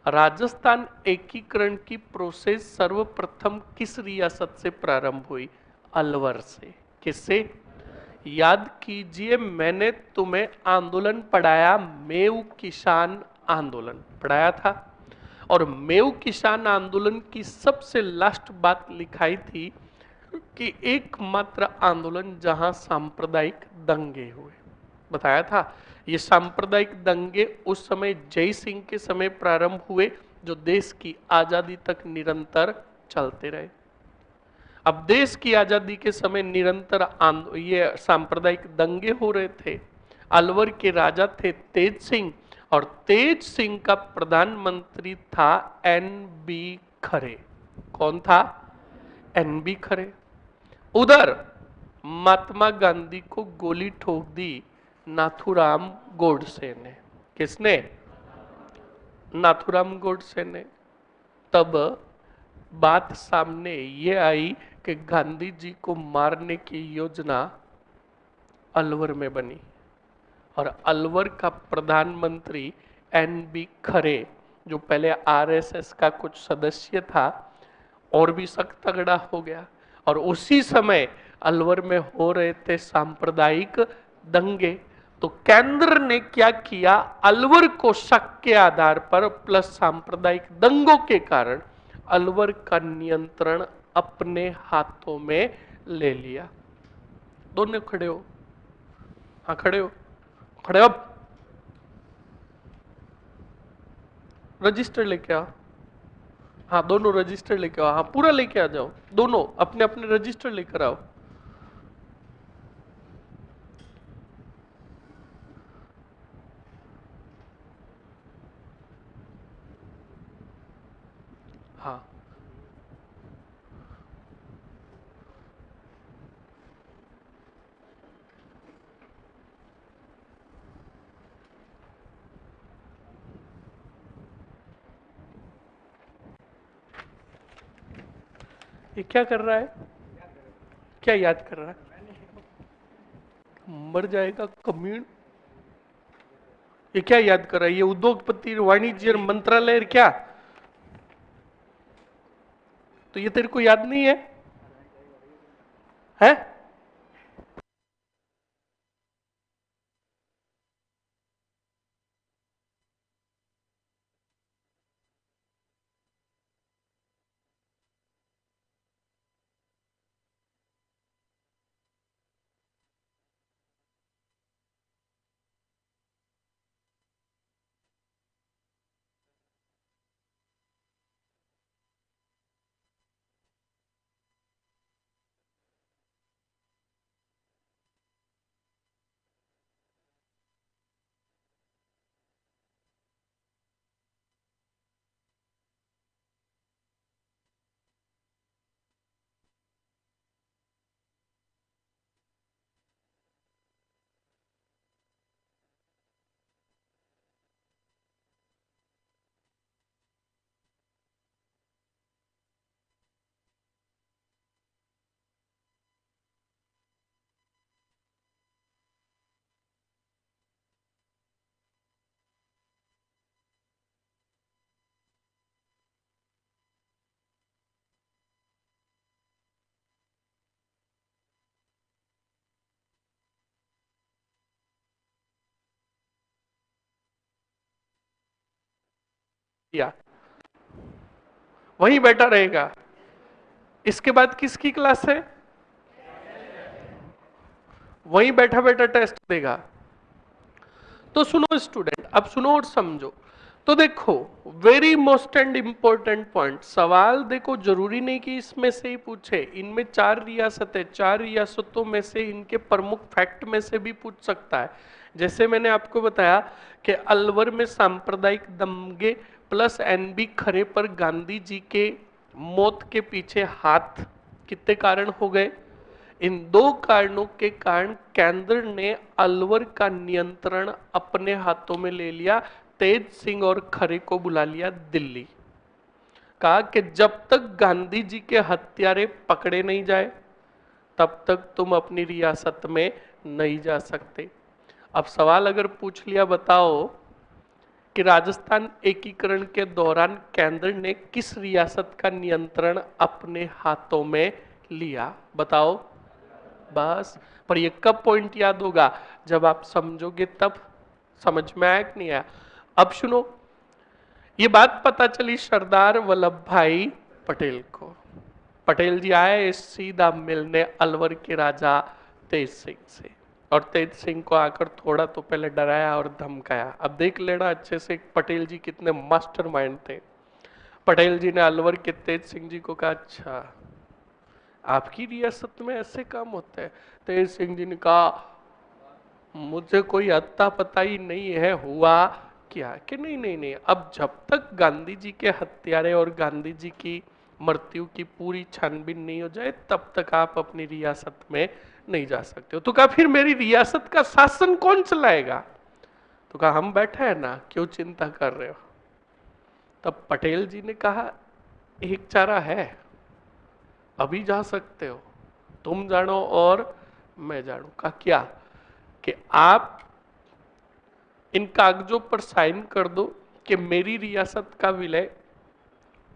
S1: राजस्थान एकीकरण की प्रोसेस सर्वप्रथम किस रियासत से प्रारंभ हुई? अलवर से। किससे? याद कीजिए, मैंने तुम्हें आंदोलन पढ़ाया, मेव किसान आंदोलन पढ़ाया था। और मेव किसान आंदोलन की सबसे लास्ट बात लिखाई थी कि एकमात्र आंदोलन जहां सांप्रदायिक दंगे हुए, बताया था। ये सांप्रदायिक दंगे उस समय जय सिंह के समय प्रारंभ हुए, जो देश की आजादी तक निरंतर चलते रहे। अब देश की आजादी के समय निरंतर ये सांप्रदायिक दंगे हो रहे थे। अलवर के राजा थे तेज सिंह, और तेज सिंह का प्रधानमंत्री था एन बी खरे। कौन था? एन बी खरे। उधर महात्मा गांधी को गोली ठोक दी नाथूराम गोडसे ने। किसने? नाथूराम गोडसे ने। तब बात सामने ये आई कि गांधी जी को मारने की योजना अलवर में बनी, और अलवर का प्रधानमंत्री एन बी खरे, जो पहले आरएसएस का कुछ सदस्य था, और भी सख्त तगड़ा हो गया। और उसी समय अलवर में हो रहे थे सांप्रदायिक दंगे। तो केंद्र ने क्या किया? अलवर को शक के आधार पर प्लस सांप्रदायिक दंगों के कारण अलवर का नियंत्रण अपने हाथों में ले लिया। दोनों खड़े हो, हाँ खड़े हो, खड़े हो। रजिस्टर लेके आओ, हाँ दोनों रजिस्टर लेके आओ, हाँ पूरा लेके आ जाओ, दोनों अपने अपने रजिस्टर लेकर आओ। हाँ ये क्या कर रहा है? क्या याद कर रहा है? मर जाएगा कम्यून। ये क्या याद कर रहा है? ये उद्योगपति वाणिज्य मंत्रालय क्या? तो ये तेरे को याद नहीं है? है? या वहीं बैठा रहेगा। इसके बाद किसकी क्लास है? वहीं बैठा बैठा टेस्ट देगा। तो सुनो स्टूडेंट, अब सुनो और समझो। तो देखो, very most and important point, सवाल देखो जरूरी नहीं कि इसमें से ही पूछे। इनमें 4 रियासतें, 4 रियासतों में से इनके प्रमुख फैक्ट में से भी पूछ सकता है। जैसे मैंने आपको बताया कि अलवर में सांप्रदायिक दंगे प्लस एनबी खरे पर गांधी जी के मौत के पीछे हाथ कितने कारण हो गए? इन दो कारणों के कारण केंद्र ने अलवर का नियंत्रण अपने हाथों में ले लिया। तेज सिंह और खरे को बुला लिया दिल्ली। कहा कि जब तक गांधी जी के हत्यारे पकड़े नहीं जाए तब तक तुम अपनी रियासत में नहीं जा सकते। अब सवाल अगर पूछ लिया, बताओ कि राजस्थान एकीकरण के दौरान केंद्र ने किस रियासत का नियंत्रण अपने हाथों में लिया? बताओ। बस, पर ये कब पॉइंट याद होगा? जब आप समझोगे तब। समझ में आया कि नहीं आया? अब सुनो, ये बात पता चली सरदार वल्लभ भाई पटेल को। पटेल जी आए सीधा मिलने अलवर के राजा तेज सिंह से, और तेज सिंह को आकर थोड़ा तो पहले डराया और धमकाया। अब देख लेना अच्छे से पटेल जी कितने मास्टरमाइंड थे। पटेल जी ने अलवर के तेज सिंह जी को कहा, अच्छा आपकी रियासत में ऐसे काम होते हैं? तेज सिंह जी ने कहा, मुझे कोई अत्ता पता ही नहीं है हुआ क्या। कि नहीं नहीं नहीं, अब जब तक गांधी जी के हत्यारे और गांधी जी की मृत्यु की पूरी छानबीन नहीं हो जाए तब तक आप अपनी रियासत में नहीं जा सकते हो। तो कहा फिर मेरी रियासत का शासन कौन चलाएगा? तो कहा हम बैठे हैं ना, क्यों चिंता कर रहे हो? तब पटेल जी ने कहा, एक चारा है, अभी जा सकते हो, तुम जानो और मैं जानू। का क्या? कि आप इन कागजों पर साइन कर दो कि मेरी रियासत का विलय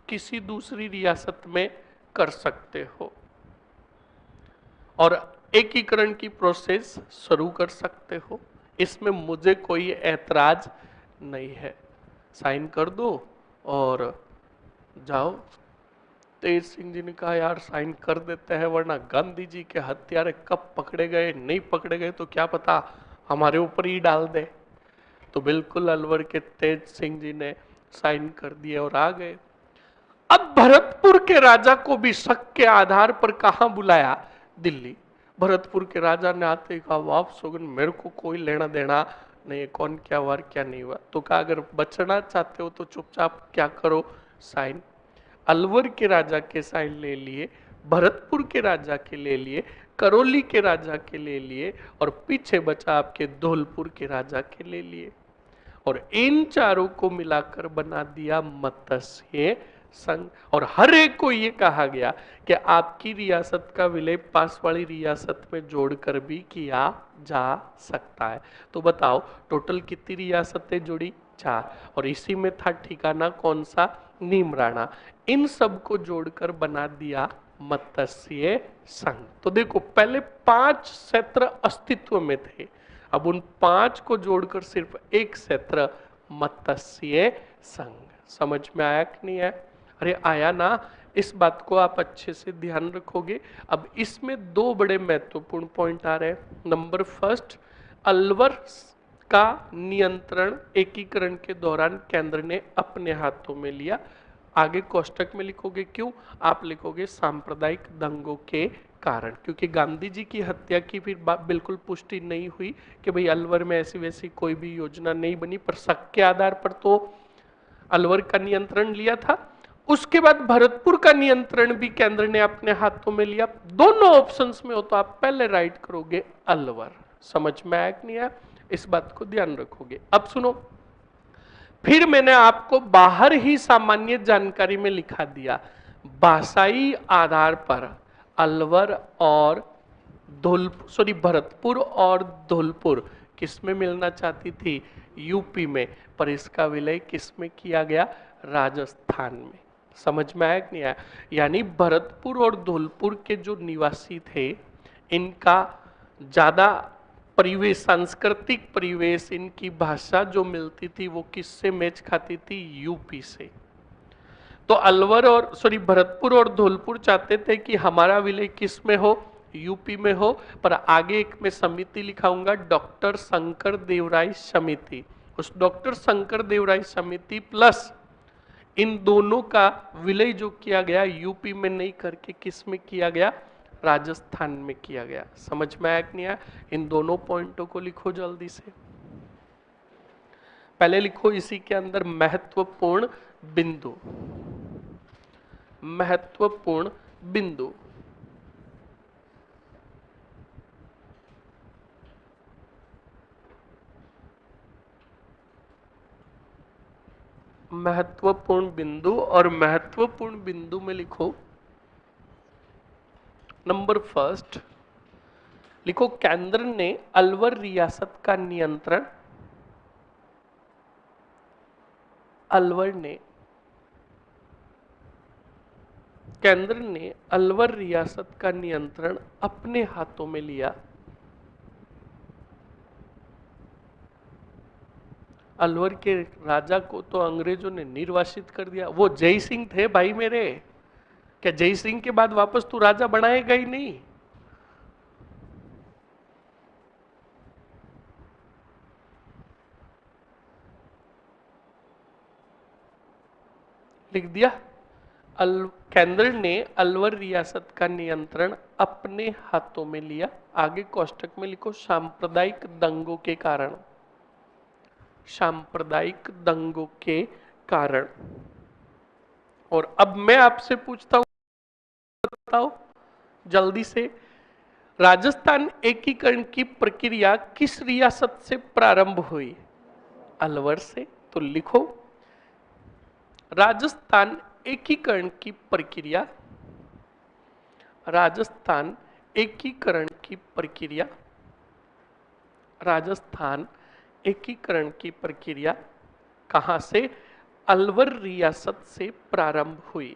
S1: किसी दूसरी रियासत में कर सकते हो और एकीकरण की प्रोसेस शुरू कर सकते हो, इसमें मुझे कोई ऐतराज नहीं है। साइन कर दो और जाओ। तेज सिंह जी ने कहा, यार साइन कर देते हैं, वरना गांधी जी के हत्यारे कब पकड़े गए नहीं पकड़े गए तो क्या पता हमारे ऊपर ही डाल दे। तो बिल्कुल अलवर के तेज सिंह जी ने साइन कर दिए और आ गए। अब भरतपुर के राजा को भी शक के आधार पर कहां बुलाया? दिल्ली। भरतपुर के राजा ने आते ही कहा, वाप सोगन, मेरे को कोई लेना देना नहीं, कौन क्या हुआ क्या नहीं हुआ। तो कहा अगर बचना चाहते हो तो चुपचाप क्या करो, साइन। अलवर के राजा के साइन ले लिए, भरतपुर के राजा के ले लिए, करौली के राजा के ले लिए और पीछे बचा आपके धौलपुर के राजा के ले लिए, और इन चारों को मिलाकर बना दिया मत्स्य संघ। और हर एक को यह कहा गया कि आपकी रियासत का विलय पास वाली रियासत में जोड़कर भी किया जा सकता है। तो बताओ टोटल कितनी रियासतें जुड़ी? 4। और इसी में था ठिकाना कौन सा? नीमराणा। इन सब को जोड़कर बना दिया मत्स्य संघ। तो देखो पहले 5 क्षेत्र अस्तित्व में थे, अब उन 5 को जोड़कर सिर्फ एक क्षेत्र मत्स्य संघ। समझ में आया कि नहीं आया? अरे आया ना, इस बात को आप अच्छे से ध्यान रखोगे। अब इसमें 2 बड़े महत्वपूर्ण पॉइंट आ रहे हैं। नंबर फर्स्ट, अलवर का नियंत्रण एकीकरण के दौरान केंद्र ने अपने हाथों में लिया। आगे कोष्टक में लिखोगे क्यों? आप लिखोगे सांप्रदायिक दंगों के कारण, क्योंकि गांधी जी की हत्या की फिर बिल्कुल पुष्टि नहीं हुई कि भाई अलवर में ऐसी वैसी कोई भी योजना नहीं बनी, पर शक के आधार पर तो अलवर का नियंत्रण लिया था। उसके बाद भरतपुर का नियंत्रण भी केंद्र ने अपने हाथों में लिया। दोनों ऑप्शंस में हो तो आप पहले राइट करोगे अलवर। समझ में आया कि नहीं आया? इस बात को ध्यान रखोगे। अब सुनो, फिर मैंने आपको बाहर ही सामान्य जानकारी में लिखा दिया, भाषाई आधार पर अलवर और भरतपुर और धौलपुर किसमें मिलना चाहती थी? यूपी में, पर इसका विलय किसमें किया गया? राजस्थान में। समझ में आया कि नहीं आया? यानी भरतपुर और धौलपुर के जो निवासी थे, इनका ज्यादा परिवेश, सांस्कृतिक परिवेश, इनकी भाषा जो मिलती थी वो किससे मैच खाती थी? यूपी से। तो अलवर और भरतपुर और धौलपुर चाहते थे कि हमारा विलय किस में हो? यूपी में हो। पर आगे एक मैं समिति लिखाऊंगा, डॉक्टर शंकर देवराय समिति। उस डॉक्टर शंकर देवराय समिति प्लस इन दोनों का विलय जो किया गया यूपी में नहीं करके किस में किया गया? राजस्थान में किया गया। समझ में आया कि नहीं आया? इन दोनों पॉइंटों को लिखो जल्दी से। पहले लिखो इसी के अंदर महत्वपूर्ण बिंदु, महत्वपूर्ण बिंदु। महत्वपूर्ण बिंदु, और महत्वपूर्ण बिंदु में लिखो नंबर फर्स्ट, लिखो केंद्र ने अलवर रियासत का नियंत्रण, अलवर ने, केंद्र ने अलवर रियासत का नियंत्रण अपने हाथों में लिया। अलवर के राजा को तो अंग्रेजों ने निर्वासित कर दिया। वो जय सिंह थे भाई मेरे, क्या जय सिंह के बाद वापस तू राजा बनाएगा ही नहीं? लिख दिया। केंद्र ने अलवर रियासत का नियंत्रण अपने हाथों में लिया। आगे कोष्टक में लिखो सांप्रदायिक दंगों के कारण, सांप्रदायिक दंगों के कारण। और अब मैं आपसे पूछता हूं, बताओ जल्दी से, राजस्थान एकीकरण की प्रक्रिया किस रियासत से प्रारंभ हुई? अलवर से। तो लिखो राजस्थान एकीकरण की प्रक्रिया, राजस्थान एकीकरण की प्रक्रिया, राजस्थान एकीकरण की प्रक्रिया कहां से? अलवर रियासत से प्रारंभ हुई,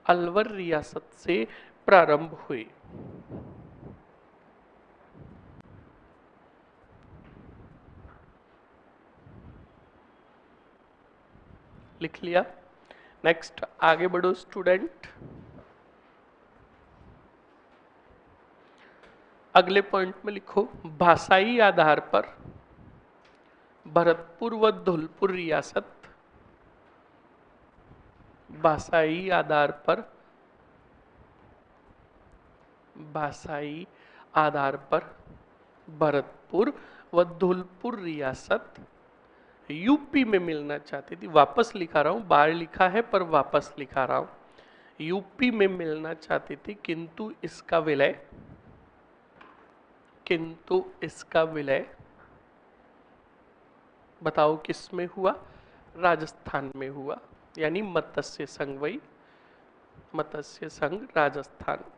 S1: अलवर रियासत से प्रारंभ हुई। लिख लिया। नेक्स्ट आगे बढ़ो स्टूडेंट। अगले पॉइंट में लिखो भाषाई आधार पर भरतपुर व धौलपुर रियासत, भाषाई आधार पर, भाषाई आधार पर भरतपुर व धौलपुर रियासत यूपी में मिलना चाहती थी। वापस लिखा रहा हूं, बाहर लिखा है पर वापस लिखा रहा हूं। यूपी में मिलना चाहती थी, किंतु इसका विलय, किंतु इसका विलय बताओ किस में हुआ? राजस्थान में हुआ, यानी मत्स्य संघ, वही मत्स्य संघ राजस्थान।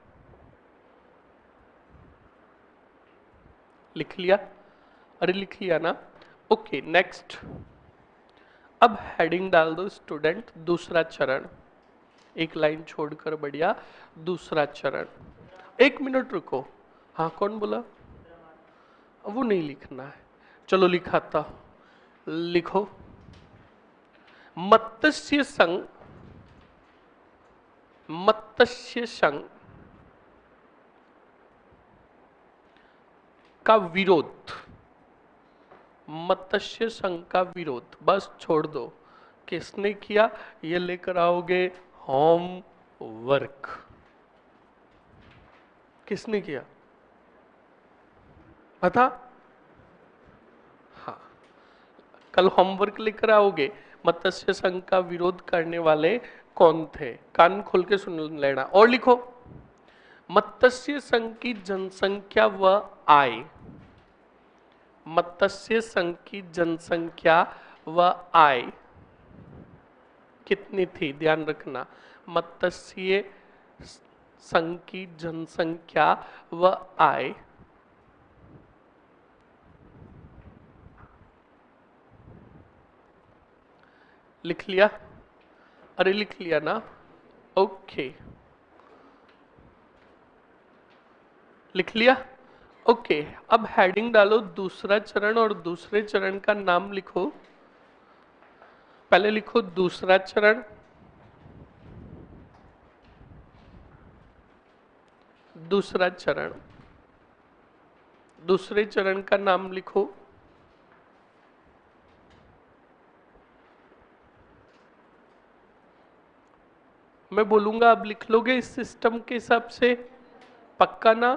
S1: लिख लिया? अरे लिख लिया ना? Okay next. अब हेडिंग डाल दो स्टूडेंट, दूसरा चरण, एक लाइन छोड़कर, बढ़िया। दूसरा चरण, एक मिनट रुको। हाँ कौन बोला? वो नहीं लिखना है, चलो लिखाता। लिखो मत्स्य संघ, मत्स्य संघ का विरोध, मत्स्य संघ का विरोध, बस छोड़ दो। किसने किया? ये लेकर आओगे होमवर्क। किसने किया बता? हाँ, कल होमवर्क लेकर आओगे। मत्स्य संघ का विरोध करने वाले कौन थे? कान खोल के सुन लेना। और लिखो मत्स्य संघ की जनसंख्या व आय, मत्स्य संघ की जनसंख्या व आय कितनी थी? ध्यान रखना, मत्स्य संघ की जनसंख्या व आय लिख लिया? अरे लिख लिया ना? ओके लिख लिया? ओके अब हेडिंग डालो दूसरा चरण, और दूसरे चरण का नाम लिखो। पहले लिखो दूसरा चरण, दूसरा चरण, दूसरे चरण का नाम लिखो मैं बोलूंगा, अब लिख लोगे इस सिस्टम के हिसाब से? पक्का ना?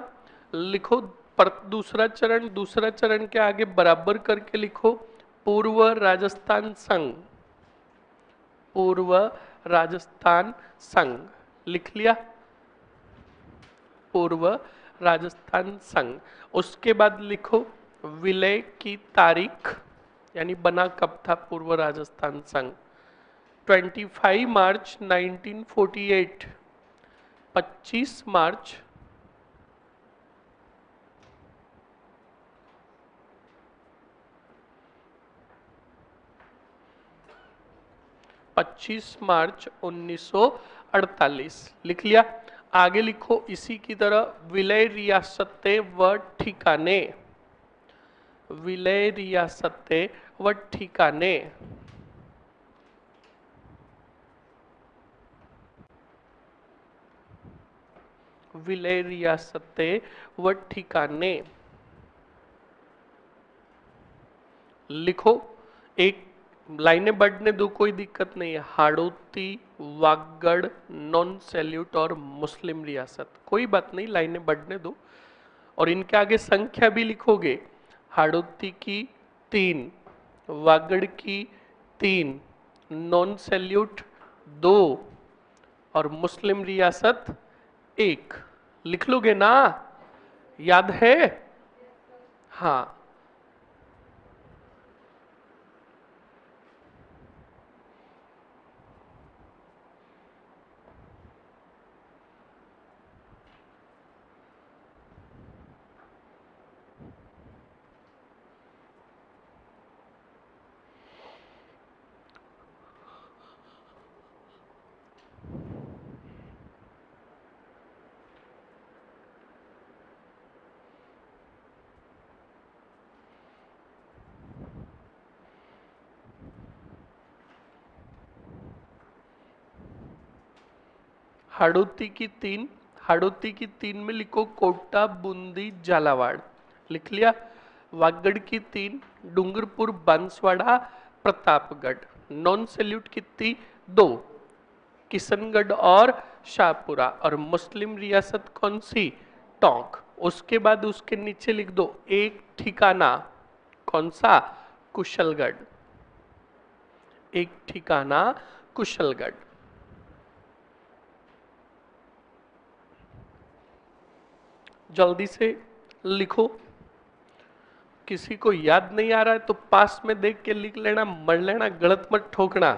S1: लिखो पर दूसरा चरण, दूसरा चरण के आगे बराबर करके लिखो पूर्व राजस्थान संघ, पूर्व राजस्थान संघ लिख लिया, पूर्व राजस्थान संघ। उसके बाद लिखो विलय की तारीख, यानी बना कब था पूर्व राजस्थान संघ। 25 मार्च 1948, 25 मार्च 1948 लिख लिया। आगे लिखो इसी की तरह विलय रियासतें व ठिकाने, विलय रियासतें व ठिकाने, विलय रियासतें व ठिकाने लिखो। एक लाइनें बढ़ने दो, कोई दिक्कत नहीं है। हाड़ौती, वागड़, नॉन सैल्यूट और मुस्लिम रियासत, कोई बात नहीं, लाइनें बढ़ने दो। और इनके आगे संख्या भी लिखोगे। हाड़ौती की 3, वागड़ की 3, नॉन सैल्यूट 2 और मुस्लिम रियासत 1। लिख लोगे ना, याद है? हाँ। हाड़ौती की 3, हाड़ौती की 3 में लिखो कोटा, बूंदी, झालावाड़ लिख लिया। वागड़ की 3, डूंगरपुर, बांसवाड़ा, प्रतापगढ़। नॉन सैल्यूट कितनी? 2, किशनगढ़ और शाहपुरा। और मुस्लिम रियासत कौन सी? टोंक। उसके बाद उसके नीचे लिख दो एक ठिकाना, कौन सा? कुशलगढ़, एक ठिकाना कुशलगढ़। जल्दी से लिखो। किसी को याद नहीं आ रहा है तो पास में देख के लिख लेना, मर लेना, गलत मत ठोकना।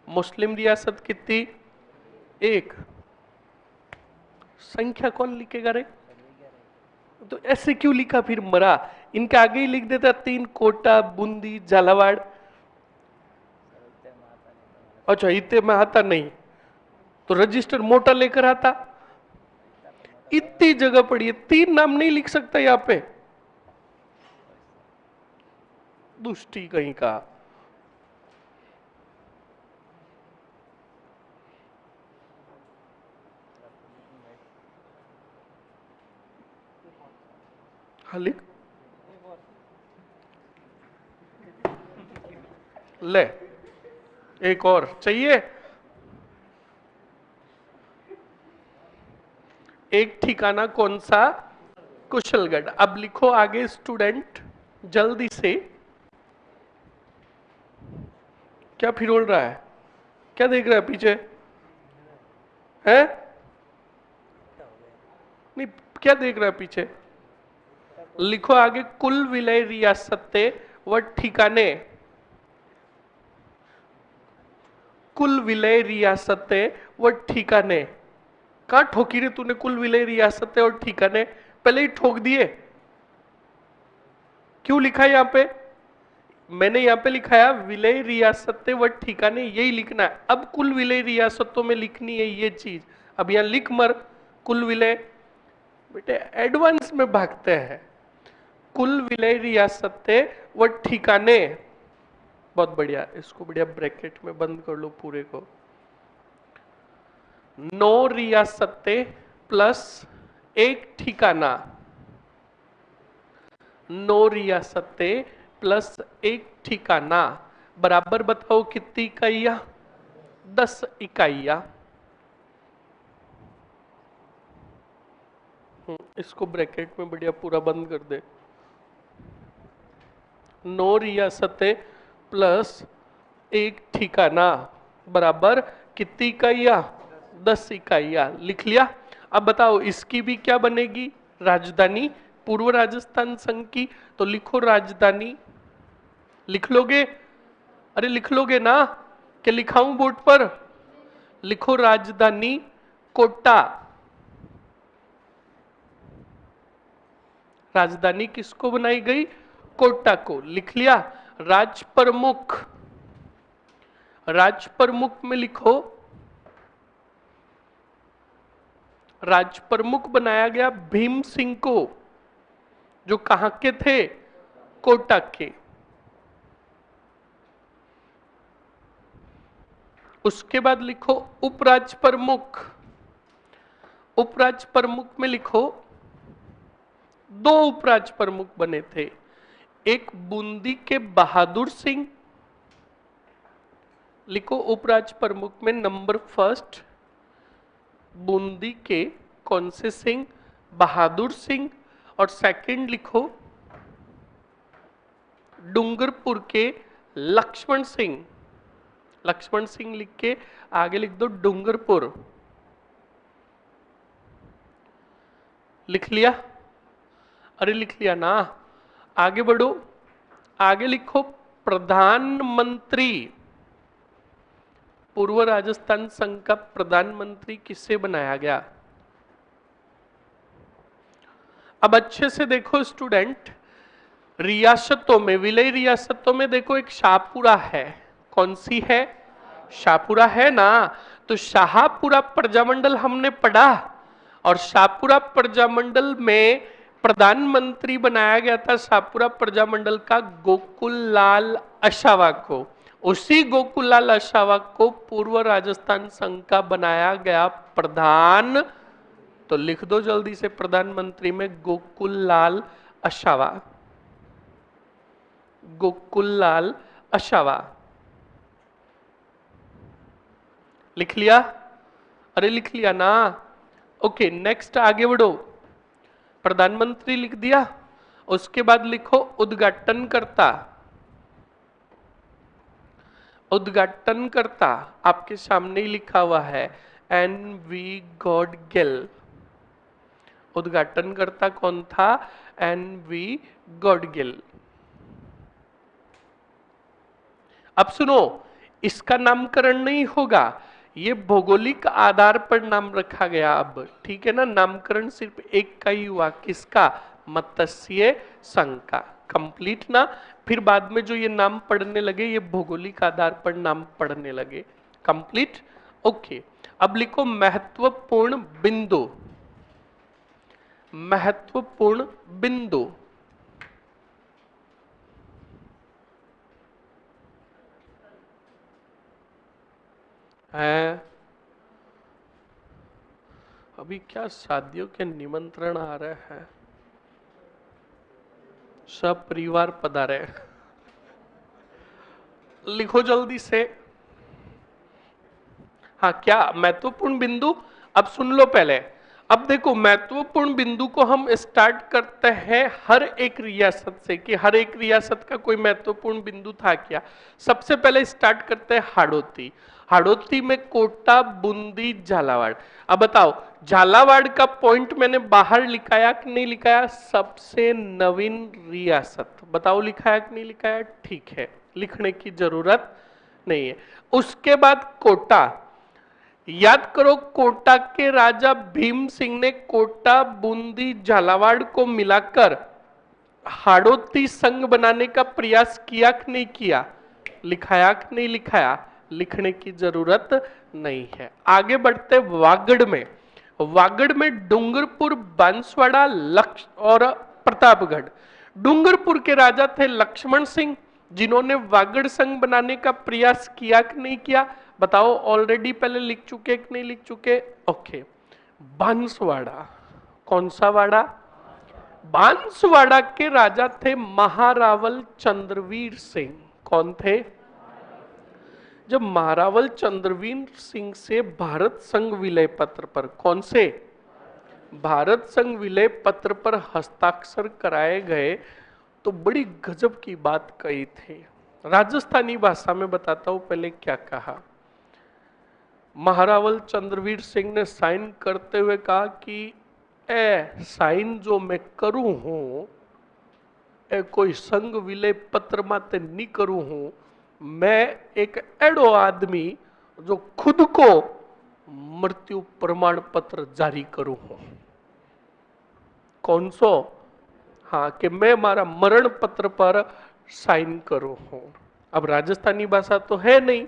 S1: मुस्लिम रियासत कितनी? 1। संख्या कौन लिखेगा रे? तो ऐसे क्यों लिखा फिर मरा? इनके आगे ही लिख देता 3, कोटा, बूंदी, झालावाड़। अच्छा, इतने में आता नहीं तो रजिस्टर मोटा लेकर आता। इतनी जगह पड़ी है, 3 नाम नहीं लिख सकता यहां पे? दुष्टी कहीं का। हाँ लिख ले, एक और चाहिए। एक ठिकाना कौन सा? कुशलगढ़। अब लिखो आगे स्टूडेंट, जल्दी से। क्या फिरोल रहा है? क्या देख रहा है पीछे? है नहीं, क्या देख रहा है पीछे? लिखो आगे कुल विलय रियासतें व ठिकाने, कुल विलय रियासतें व ठिकाने। कहां ठोकी रे तूने? कुल विलय रियासतें और ठिकाने पहले ही ठोक दिए। क्यों लिखा है यहां पे? मैंने यहां पे लिखा है विलय रियासतें व ठिकाने, यही लिखना है। अब कुल विलय रियासतों में लिखनी है ये चीज। अब यहां लिख मर कुल विलय। बेटे एडवांस में भागते हैं। कुल विलय रियासतें व ठिकाने, बहुत बढ़िया। इसको बढ़िया ब्रैकेट में बंद कर लो पूरे को। 9 रियासतें प्लस 1 ठिकाना, 9 रियासतें प्लस 1 ठिकाना बराबर बताओ कितनी इकाइयां? 10 इकाइयां। इसको ब्रैकेट में बढ़िया पूरा बंद कर दे। 9 रियासतें प्लस 1 ठिकाना बराबर कितनी इकाइयां? 10 इकाइयां। लिख लिया। अब बताओ इसकी भी क्या बनेगी? राजधानी पूर्व राजस्थान संघ की। तो लिखो राजधानी। लिख लोगे? अरे लिख लोगे ना? क्या लिखाऊं बोर्ड पर? लिखो राजधानी कोटा। राजधानी किसको बनाई गई? कोटा को। लिख लिया। राज प्रमुख, राज प्रमुख में लिखो, राज प्रमुख बनाया गया भीम सिंह को, जो कहां के थे? कोटा के। उसके बाद लिखो उपराज प्रमुख। उपराज प्रमुख में लिखो 2 उपराज प्रमुख बने थे, एक बूंदी के बहादुर सिंह। लिखो उपराज प्रमुख में नंबर फर्स्ट बूंदी के कौन से सिंह? बहादुर सिंह। और सेकंड लिखो डूंगरपुर के लक्ष्मण सिंह। लक्ष्मण सिंह लिख के आगे लिख दो डूंगरपुर। लिख लिया? अरे लिख लिया ना? आगे बढ़ो। आगे लिखो प्रधानमंत्री। पूर्व राजस्थान संघ का प्रधानमंत्री किससे बनाया गया? अब अच्छे से देखो स्टूडेंट, रियासतों में, विलय रियासतों में देखो एक शाहपुरा है। कौन सी है? शाहपुरा है ना? तो शाहपुरा प्रजामंडल हमने पढ़ा, और शाहपुरा प्रजामंडल में प्रधानमंत्री बनाया गया था शाहपुरा प्रजामंडल का गोकुल लाल अशावा को। उसी गोकुल लाल अशावा को पूर्व राजस्थान संघ का बनाया गया प्रधान। तो लिख दो जल्दी से प्रधानमंत्री में गोकुल लाल अशावा। गोकुल लाल अशावा। लिख लिया? अरे लिख लिया ना? ओके नेक्स्ट आगे बढ़ो। प्रधानमंत्री लिख दिया। उसके बाद लिखो उद्घाटनकर्ता। उद्घाटनकर्ता आपके सामने ही लिखा हुआ है NV गॉडगिल। उद्घाटनकर्ता कौन था? NV गॉडगिल। अब सुनो, इसका नामकरण नहीं होगा, ये भौगोलिक आधार पर नाम रखा गया अब, ठीक है ना? नामकरण सिर्फ एक का ही हुआ। किसका? मत्स्य संघ का। कंप्लीट ना? फिर बाद में जो ये नाम पढ़ने लगे, ये भौगोलिक आधार पर नाम पढ़ने लगे। कंप्लीट? ओके। अब लिखो महत्वपूर्ण बिंदु। महत्वपूर्ण बिंदु है। अभी क्या शादियों के निमंत्रण आ रहे हैं, सब परिवार पधारे। लिखो जल्दी से। हाँ, क्या महत्वपूर्ण बिंदु? अब सुन लो पहले। अब देखो महत्वपूर्ण बिंदु को हम स्टार्ट करते हैं हर एक रियासत से, कि हर एक रियासत का कोई महत्वपूर्ण बिंदु था क्या। सबसे पहले स्टार्ट करते हैं हाड़ौती। हाड़ौती में कोटा, बूंदी, झालावाड़। अब बताओ झालावाड़ का पॉइंट मैंने बाहर लिखाया कि नहीं लिखाया? सबसे नवीन रियासत। बताओ लिखाया कि नहीं लिखाया? ठीक है, लिखने की जरूरत नहीं है। उसके बाद कोटा। याद करो कोटा के राजा भीम सिंह ने कोटा, बूंदी, झालावाड़ को मिलाकर हाड़ौती संघ बनाने का प्रयास किया कि नहीं किया? लिखाया कि नहीं लिखाया? लिखने की जरूरत नहीं है। आगे बढ़ते वागड़ में। वागड़ में डूंगरपुर, बांसवाड़ा, लक्ष्य और प्रतापगढ़। डूंगरपुर के राजा थे लक्ष्मण सिंह, जिन्होंने वागड़ संघ बनाने का प्रयास किया कि नहीं किया? बताओ, ऑलरेडी पहले लिख चुके कि नहीं लिख चुके? ओके। बांसवाड़ा, कौन सा वाड़ा? बांसवाड़ा के राजा थे महारावल चंद्रवीर सिंह। कौन थे? जब महारावल चंद्रवीर सिंह से भारत संघ विलय पत्र पर, कौन से? भारत संघ विलय पत्र पर हस्ताक्षर कराए गए तो बड़ी गजब की बात कही थी। राजस्थानी भाषा में बताता हूं पहले क्या कहा। महारावल चंद्रवीर सिंह ने साइन करते हुए कहा कि ए साइन जो मैं करूं हूं ए कोई संघ विलय पत्र माते नहीं करूं हूं, मैं एक एडो आदमी जो खुद को मृत्यु प्रमाण पत्र जारी करूं हूं। कौन सो? हाँ, कि मैं मारा मरण पत्र पर साइन करूं हूं। अब राजस्थानी भाषा तो है नहीं,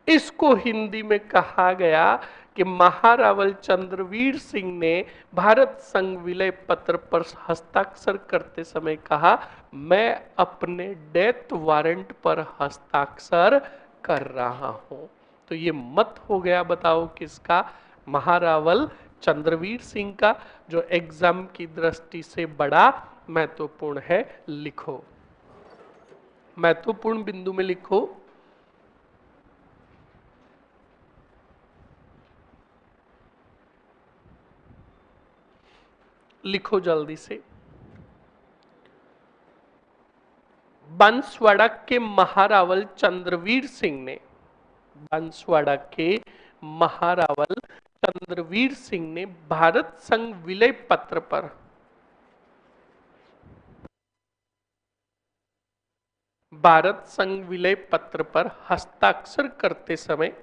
S1: इसको हिंदी में कहा गया कि महारावल चंद्रवीर सिंह ने भारत संघ विलय पत्र पर हस्ताक्षर करते समय कहा, मैं अपने डेथ वारंट पर हस्ताक्षर कर रहा हूं। तो ये मत हो गया, बताओ किसका? महारावल चंद्रवीर सिंह का, जो एग्जाम की दृष्टि से बड़ा महत्वपूर्ण है। लिखो, महत्वपूर्ण बिंदु में लिखो। लिखो जल्दी से। बांसवाड़ा के महारावल चंद्रवीर सिंह ने, बांसवाड़ा के महारावल चंद्रवीर सिंह ने भारत संघ विलय पत्र पर हस्ताक्षर करते समय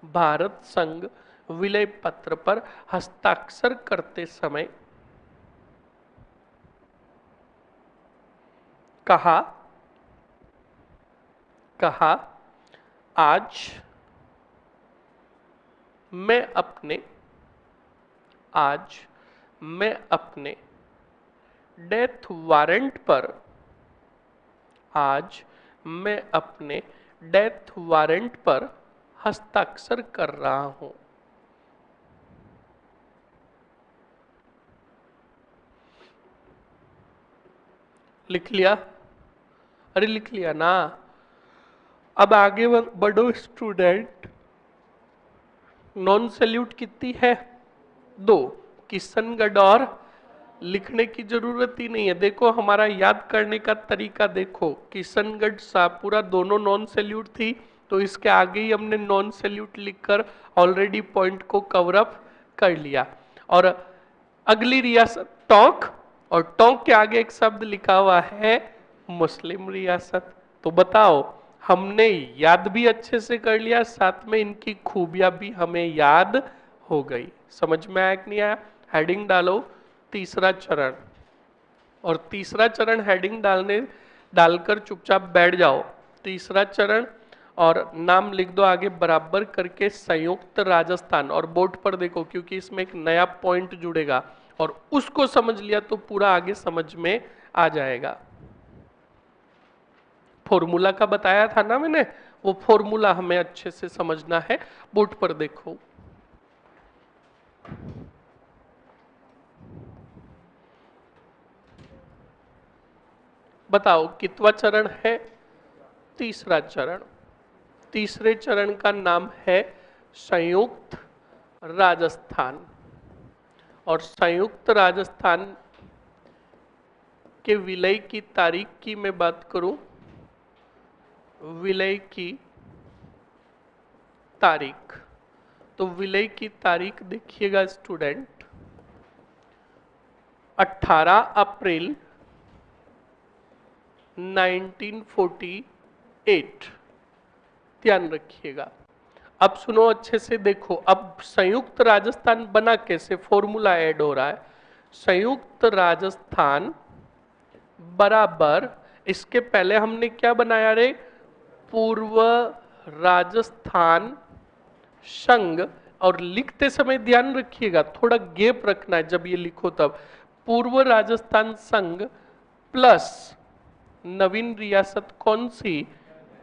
S1: भारत संघ विलय पत्र पर हस्ताक्षर करते समय कहा आज मैं अपने डेथ वारंट पर हस्ताक्षर कर रहा हूं। लिख लिया? अरे लिख लिया ना। अब आगे बढ़ो स्टूडेंट। नॉन सैल्यूट कितनी है? 2। किशनगढ़ और लिखने की जरूरत ही नहीं है। देखो हमारा याद करने का तरीका देखो, किशनगढ़ शाहपुरा दोनों नॉन सैल्यूट थी, तो इसके आगे ही हमने नॉन सैल्यूट लिखकर ऑलरेडी पॉइंट को कवर अप कर लिया। और अगली रियासत टोंक, और टोंक के आगे एक शब्द लिखा हुआ है मुस्लिम रियासत। तो बताओ, हमने याद भी अच्छे से कर लिया, साथ में इनकी खूबियां भी हमें याद हो गई। समझ में आया कि नहीं आया? हेडिंग डालो तीसरा चरण, और तीसरा चरण हेडिंग डालकर चुपचाप बैठ जाओ। तीसरा चरण, और नाम लिख दो आगे बराबर करके संयुक्त राजस्थान, और बोर्ड पर देखो क्योंकि इसमें एक नया पॉइंट जुड़ेगा, और उसको समझ लिया तो पूरा आगे समझ में आ जाएगा। फॉर्मूला का बताया था ना मैंने, वो फॉर्मूला हमें अच्छे से समझना है। बोर्ड पर देखो, बताओ कितवा चरण है? तीसरा चरण। तीसरे चरण का नाम है संयुक्त राजस्थान, और संयुक्त राजस्थान के विलय की तारीख की मैं बात करूं, विलय की तारीख, तो विलय की तारीख देखिएगा स्टूडेंट, 18 अप्रैल 1948, ध्यान रखिएगा। अब सुनो अच्छे से, देखो अब संयुक्त राजस्थान बना कैसे, फॉर्मूला ऐड हो रहा है। संयुक्त राजस्थान बराबर, इसके पहले हमने क्या बनाया रे? पूर्व राजस्थान संघ, और लिखते समय ध्यान रखिएगा थोड़ा गैप रखना है जब ये लिखो तब। पूर्व राजस्थान संघ प्लस नवीन रियासत कौन सी?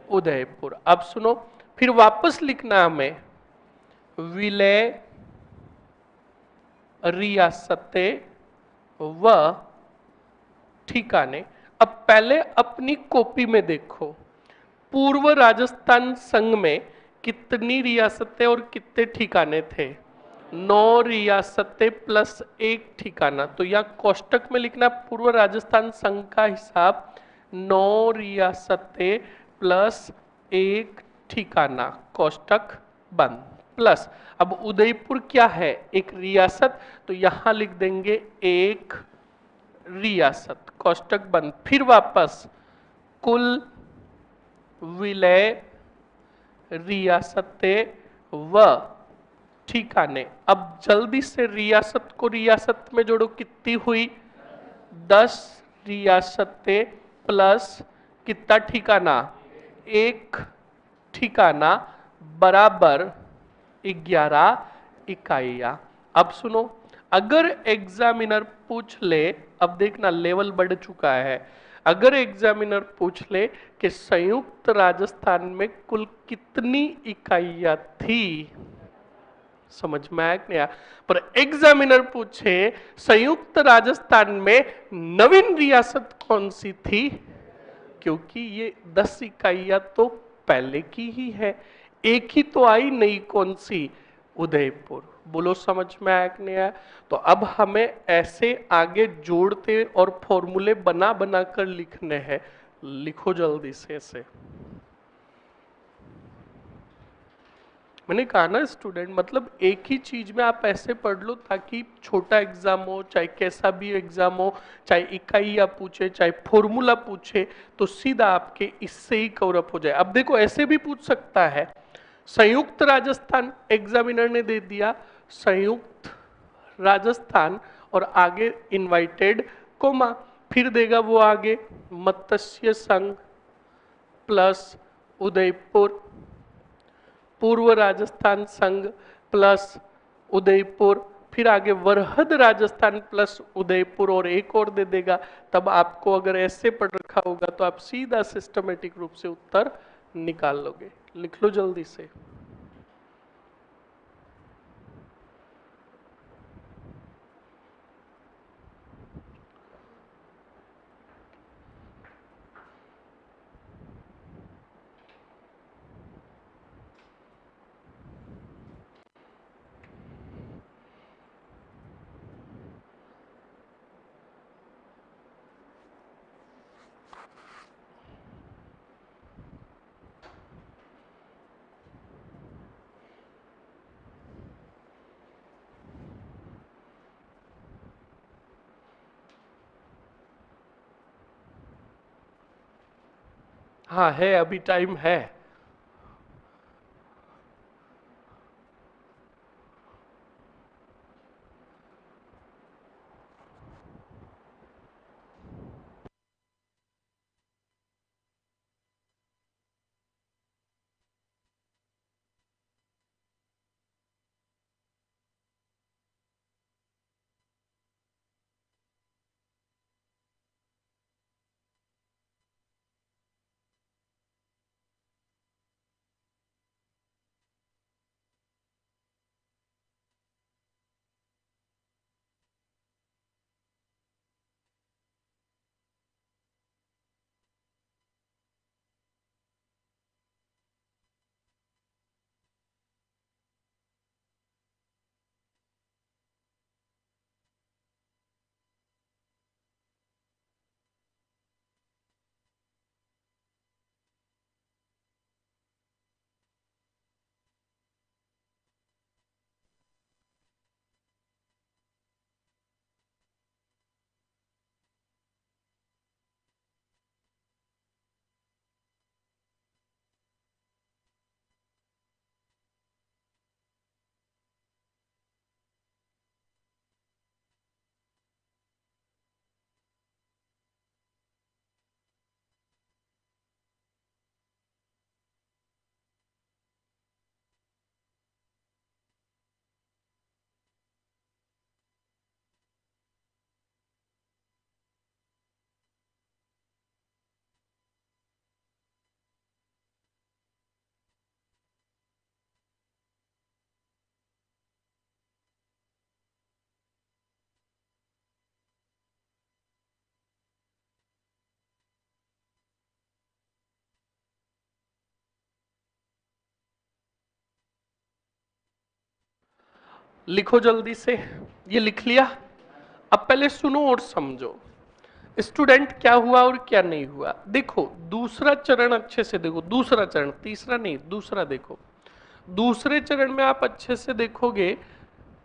S1: उदयपुर। अब सुनो, फिर वापस लिखना हमें विलय रियासतें व ठिकाने। अब पहले अपनी कॉपी में देखो, पूर्व राजस्थान संघ में कितनी रियासतें और कितने ठिकाने थे? 9 रियासतें प्लस एक ठिकाना। तो यहाँ कोष्टक में लिखना पूर्व राजस्थान संघ का हिसाब 9 रियासतें प्लस एक ठिकाना, कोष्टक बंद। प्लस अब उदयपुर क्या है? एक रियासत, तो यहां लिख देंगे एक रियासत, कोष्टक बंद। फिर वापस कुल विलय रियासतें व ठिकाने। अब जल्दी से रियासत को रियासत में जोड़ो, कितनी हुई? 10 रियासतें प्लस कितना ठिकाना? एक ठिकाना बराबर 11 इकाइयां। अब सुनो, अगर एग्जामिनर पूछ ले, अब देखना लेवल बढ़ चुका है, अगर एग्जामिनर पूछ ले कि संयुक्त राजस्थान में कुल कितनी इकाइयां थी, समझ में आया कि नहीं आया? पर एग्जामिनर पूछे संयुक्त राजस्थान में नवीन रियासत कौन सी थी, क्योंकि ये 10 इकाइयां तो पहले की ही है, एक ही तो आई नई, कौन सी? उदयपुर। बोलो समझ में आया कि नहीं आया? तो अब हमें ऐसे आगे जोड़ते और फॉर्मूले बना बना कर लिखने हैं। लिखो जल्दी से ऐसे। मैंने कहा ना स्टूडेंट, मतलब एक ही चीज में आप ऐसे पढ़ लो ताकि छोटा एग्जाम हो चाहे कैसा भी एग्जाम हो, चाहे इकाइयां पूछे चाहे फॉर्मूला पूछे, तो सीधा आपके इससे ही कवर अप हो जाए। अब देखो ऐसे भी पूछ सकता है, संयुक्त राजस्थान एग्जामिनर ने दे दिया, संयुक्त राजस्थान और आगे इनवाइटेड कोमा, फिर देगा वो आगे मत्स्य संघ प्लस उदयपुर, पूर्व राजस्थान संघ प्लस उदयपुर, फिर आगे वरहद राजस्थान प्लस उदयपुर और एक और दे देगा। तब आपको अगर ऐसे पढ़ रखा होगा तो आप सीधा सिस्टमेटिक रूप से उत्तर निकाल लोगे। लिख लो जल्दी से। हाँ है, अभी टाइम है। लिखो जल्दी से। ये लिख लिया? अब पहले सुनो और समझो स्टूडेंट क्या हुआ और क्या नहीं हुआ। देखो दूसरा चरण अच्छे से देखो, दूसरा चरण, तीसरा नहीं, दूसरा देखो। दूसरे चरण में आप अच्छे से देखोगे,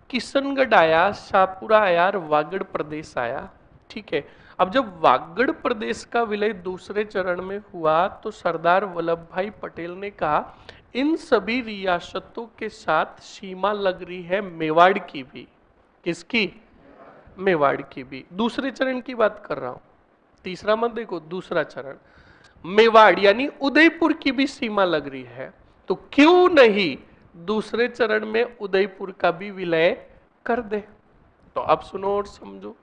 S1: किशनगढ़ आया, शाहपुरा आया और वागड़ प्रदेश आया। ठीक है। अब जब वागड़ प्रदेश का विलय दूसरे चरण में हुआ तो सरदार वल्लभ भाई पटेल ने कहा इन सभी रियासतों के साथ सीमा लग रही है मेवाड़ की भी। किसकी? मेवाड़ की भी। दूसरे चरण की बात कर रहा हूं, तीसरा मत देखो, दूसरा चरण। मेवाड़ यानी उदयपुर की भी सीमा लग रही है, तो क्यों नहीं दूसरे चरण में उदयपुर का भी विलय कर दे। तो अब सुनो और समझो।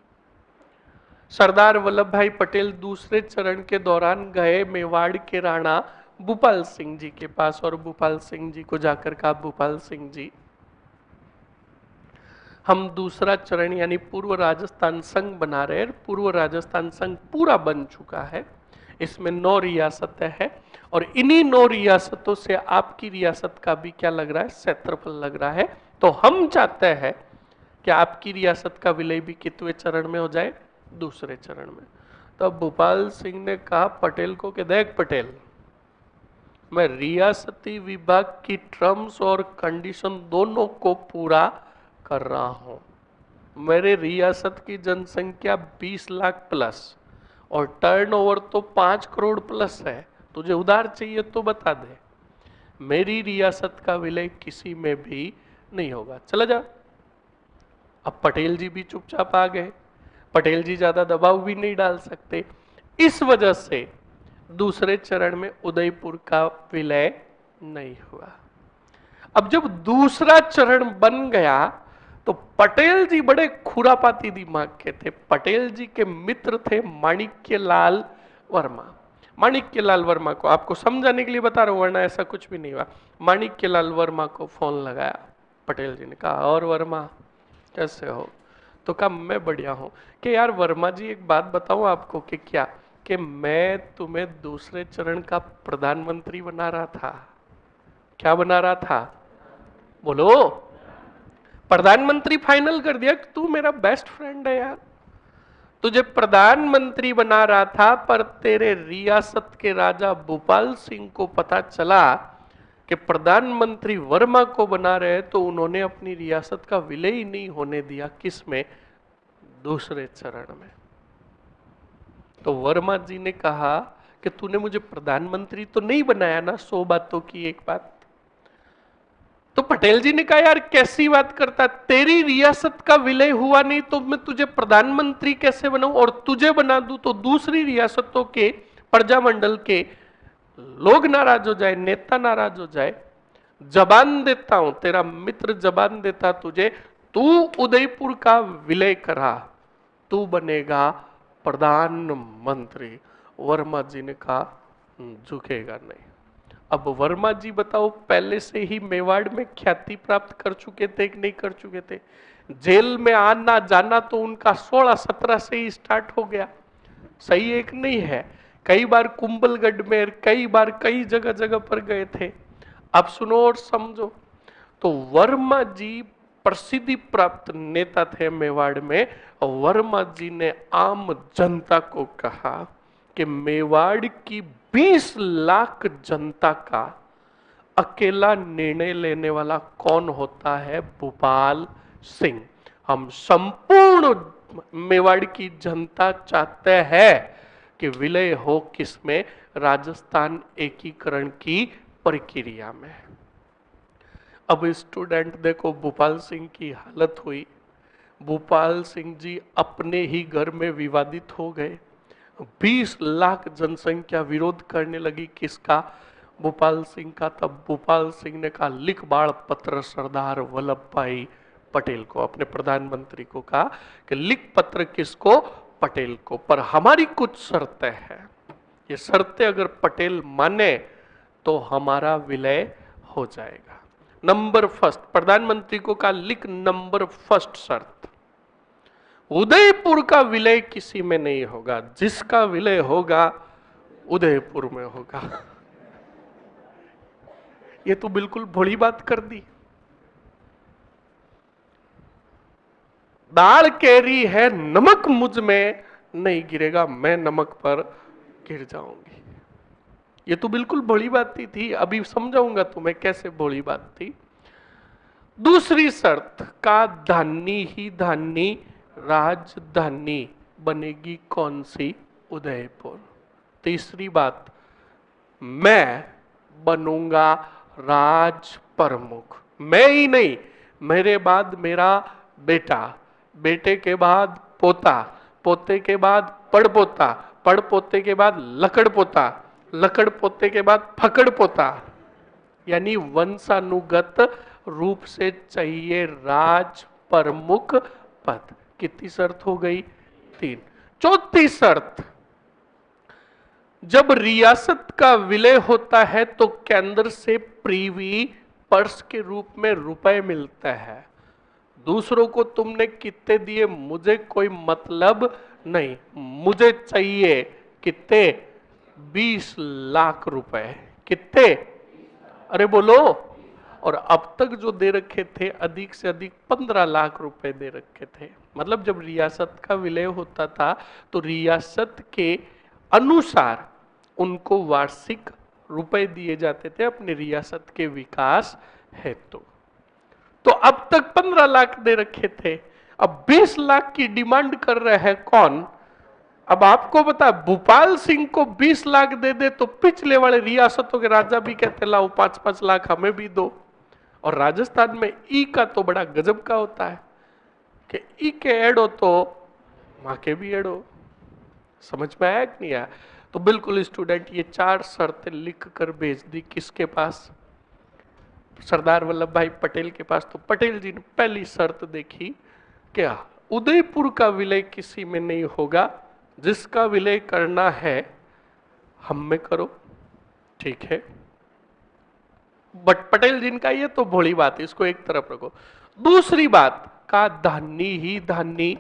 S1: सरदार वल्लभ भाई पटेल दूसरे चरण के दौरान गए मेवाड़ के राणा भूपाल सिंह जी के पास और भूपाल सिंह जी को जाकर कहा, भूपाल सिंह जी हम दूसरा चरण यानी पूर्व राजस्थान संघ बना रहे हैं। पूर्व राजस्थान संघ पूरा बन चुका है, इसमें 9 रियासतें हैं और इन्हीं 9 रियासतों से आपकी रियासत का भी क्या लग रहा है, क्षेत्रफल लग रहा है। तो हम चाहते हैं कि आपकी रियासत का विलय भी कितवें चरण में हो जाए, दूसरे चरण में। तो भूपाल सिंह ने कहा पटेल को कि देख पटेल, मैं रियासती विभाग की टर्म्स और कंडीशन दोनों को पूरा कर रहा हूं। मेरे रियासत की जनसंख्या 20 लाख प्लस और टर्नओवर तो 5 करोड़ प्लस है। तुझे उधार चाहिए तो बता दे, मेरी रियासत का विलय किसी में भी नहीं होगा, चला जा। अब पटेल जी भी चुपचाप आ गए, पटेल जी ज्यादा दबाव भी नहीं डाल सकते। इस वजह से दूसरे चरण में उदयपुर का विलय नहीं हुआ। अब जब दूसरा चरण बन गया तो पटेल जी बड़े खुरापाती दिमाग के थे। पटेल जी के मित्र थे माणिक्यलाल वर्मा। माणिक्यलाल वर्मा को आपको समझाने के लिए बता रहा हूं, वरना ऐसा कुछ भी नहीं हुआ। माणिक्यलाल वर्मा को फोन लगाया पटेल जी ने, कहा और वर्मा कैसे हो? तो कहा मैं बढ़िया हूं। कि यार वर्मा जी एक बात बताऊं आपको कि क्या, कि मैं तुम्हें दूसरे चरण का प्रधानमंत्री बना रहा था। क्या बना रहा था? बोलो। प्रधानमंत्री फाइनल कर दिया कि तू मेरा बेस्ट फ्रेंड है यार। तुझे प्रधानमंत्री बना रहा था, पर तेरे रियासत के राजा भूपाल सिंह को पता चला कि प्रधानमंत्री वर्मा को बना रहे, तो उन्होंने अपनी रियासत का विलय ही नहीं होने दिया। किसमें? दूसरे चरण में। तो वर्मा जी ने कहा कि तूने मुझे प्रधानमंत्री तो नहीं बनाया ना, 100 बातों की एक बात। तो पटेल जी ने कहा यार कैसी बात करता, तेरी रियासत का विलय हुआ नहीं तो मैं तुझे प्रधानमंत्री कैसे बनाऊं, और तुझे बना दूं तो दूसरी रियासतों के प्रजामंडल के लोग नाराज हो जाए, नेता नाराज हो जाए। जबान देता हूं, तेरा मित्र जबान देता तुझे, तू उदयपुर का विलय करा, तू बनेगा प्रधानमंत्री। वर्मा जी ने कहा झुकेगा नहीं। अब वर्मा जी बताओ, पहले से ही मेवाड़ में ख्याति प्राप्त कर चुके थे कि नहीं कर चुके थे? जेल में आना जाना तो उनका 16-17 से ही स्टार्ट हो गया। सही एक नहीं है, कई बार कुंभलगढ़ में, कई बार कई जगह जगह पर गए थे। अब सुनो और समझो। तो वर्मा जी प्रसिद्धि प्राप्त नेता थे मेवाड़ में, और वर्मा जी ने आम जनता को कहा कि मेवाड़ की 20 लाख जनता का अकेला निर्णय लेने वाला कौन होता है? भूपाल सिंह। हम संपूर्ण मेवाड़ की जनता चाहते हैं कि विलय हो किसमें? राजस्थान एकीकरण की प्रक्रिया में। अब स्टूडेंट देखो भूपाल सिंह की हालत हुई। भूपाल सिंह जी अपने ही घर में विवादित हो गए। 20 लाख जनसंख्या विरोध करने लगी। किसका? भूपाल सिंह का। तब भूपाल सिंह ने कहा लिख बाढ़ पत्र सरदार वल्लभ भाई पटेल को, अपने प्रधानमंत्री को कहा कि लिख पत्र किसको? पटेल को, पर हमारी कुछ शर्तें हैं। ये शर्तें अगर पटेल माने तो हमारा विलय हो जाएगा। नंबर फर्स्ट, प्रधानमंत्री को कहा लिख नंबर फर्स्ट शर्त, उदयपुर का विलय किसी में नहीं होगा, जिसका विलय होगा उदयपुर में होगा। ये तो बिल्कुल भोली बात कर दी। दाल कह रही है नमक मुझ में नहीं गिरेगा, मैं नमक पर गिर जाऊंगी। ये तो बिल्कुल भोली बात थी, अभी समझाऊंगा तुम्हें कैसे भोली बात थी। दूसरी शर्त, का धानी ही धानी राजधानी बनेगी कौन सी? उदयपुर। तीसरी बात, मैं बनूंगा राज प्रमुख। मैं ही नहीं, मेरे बाद मेरा बेटा, बेटे के बाद पोता, पोते के बाद पड़पोता, पड़पोते के बाद लकड़ पोता, लकड़ पोते के बाद फकड़ पोता, यानी वंशानुगत रूप से चाहिए राज प्रमुख पद। कितनी शर्त हो गई? 3। चौथी शर्त, जब रियासत का विलय होता है तो केंद्र से प्रीवी पर्स के रूप में रुपए मिलता है। दूसरों को तुमने कितने दिए मुझे कोई मतलब नहीं, मुझे चाहिए कितने? 20 लाख रुपए। कितने? अरे बोलो। और अब तक जो दे रखे थे अधिक से अधिक 15 लाख रुपए दे रखे थे। मतलब जब रियासत का विलय होता था तो रियासत के अनुसार उनको वार्षिक रुपए दिए जाते थे अपने रियासत के विकास हेतु। तो अब तक 15 लाख दे रखे थे, अब 20 लाख की डिमांड कर रहे हैं कौन? अब आपको बता, भूपाल सिंह को 20 लाख दे दे तो पिछले वाले रियासतों के राजा भी कहते लाओ 5-5 लाख हमें भी दो। और राजस्थान में ई का तो बड़ा गजब का होता है कि ई के ऐड हो तो मां के भी ऐड हो। समझ में आया कि नहीं आया? तो बिल्कुल स्टूडेंट ये 4 शर्तें लिख कर भेज दी किसके पास? सरदार वल्लभ भाई पटेल के पास। तो पटेल जी ने पहली शर्त देखी, क्या? उदयपुर का विलय किसी में नहीं होगा, जिसका विलय करना है हम में करो। ठीक है, बट पटेल जी का ये तो भोली बात है, इसको एक तरफ रखो। दूसरी बात, का धानी ही धानी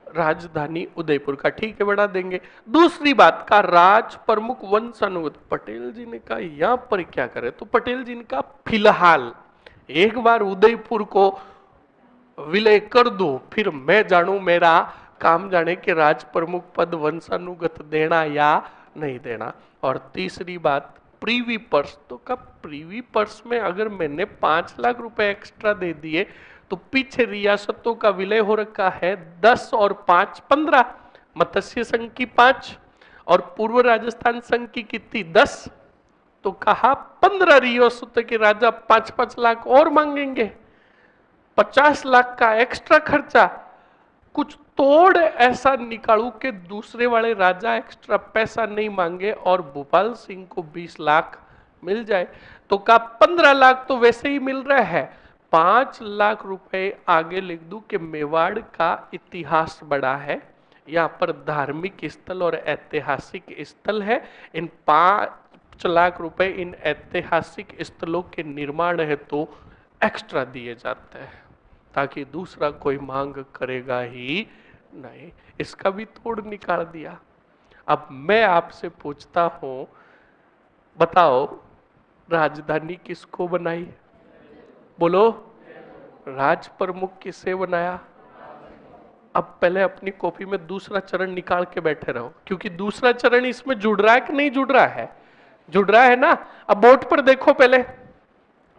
S1: राजधानी उदयपुर का, ठीक है बढ़ा देंगे। दूसरी बात, का राज प्रमुख वंशानुगत। पटेल जी ने कहा यहां पर क्या करे? तो पटेल जी ने कहा फिलहाल एक बार उदयपुर को विलय कर दो, फिर मैं जानू, मेरा काम जाने कि राज प्रमुख पद वंशानुगत देना या नहीं देना। और तीसरी बात, प्रीवी पर्स। तो कब प्रीवी पर्स में अगर मैंने 5 लाख रुपए एक्स्ट्रा दे दिए तो पीछे रियासतों का विलय हो रखा है 10 और 5 15, मत्स्य संघ की 5 और पूर्व राजस्थान संघ की कितनी 10। तो कहा 15 रियासतों के राजा 5-5 लाख और मांगेंगे, 50 लाख का एक्स्ट्रा खर्चा। कुछ तोड़ ऐसा निकालू कि दूसरे वाले राजा एक्स्ट्रा पैसा नहीं मांगे और भूपाल सिंह को 20 लाख मिल जाए। तो का 15 लाख तो वैसे ही मिल रहा है, 5 लाख रुपए आगे लिख दूं कि मेवाड़ का इतिहास बड़ा है, यहाँ पर धार्मिक स्थल और ऐतिहासिक स्थल है। इन 5 लाख रुपए इन ऐतिहासिक स्थलों के निर्माण हेतु एक्स्ट्रा दिए जाते हैं ताकि दूसरा कोई मांग करेगा ही नहीं। इसका भी तोड़ निकाल दिया। अब मैं आपसे पूछता हूं, बताओ राजधानी किसको बनाई? बोलो। राज प्रमुख किसे बनाया? अब पहले अपनी कॉपी में दूसरा चरण निकाल के बैठे रहो, क्योंकि दूसरा चरण इसमें जुड़ रहा है कि नहीं जुड़ रहा है? जुड़ रहा है ना। अब बोर्ड पर देखो, पहले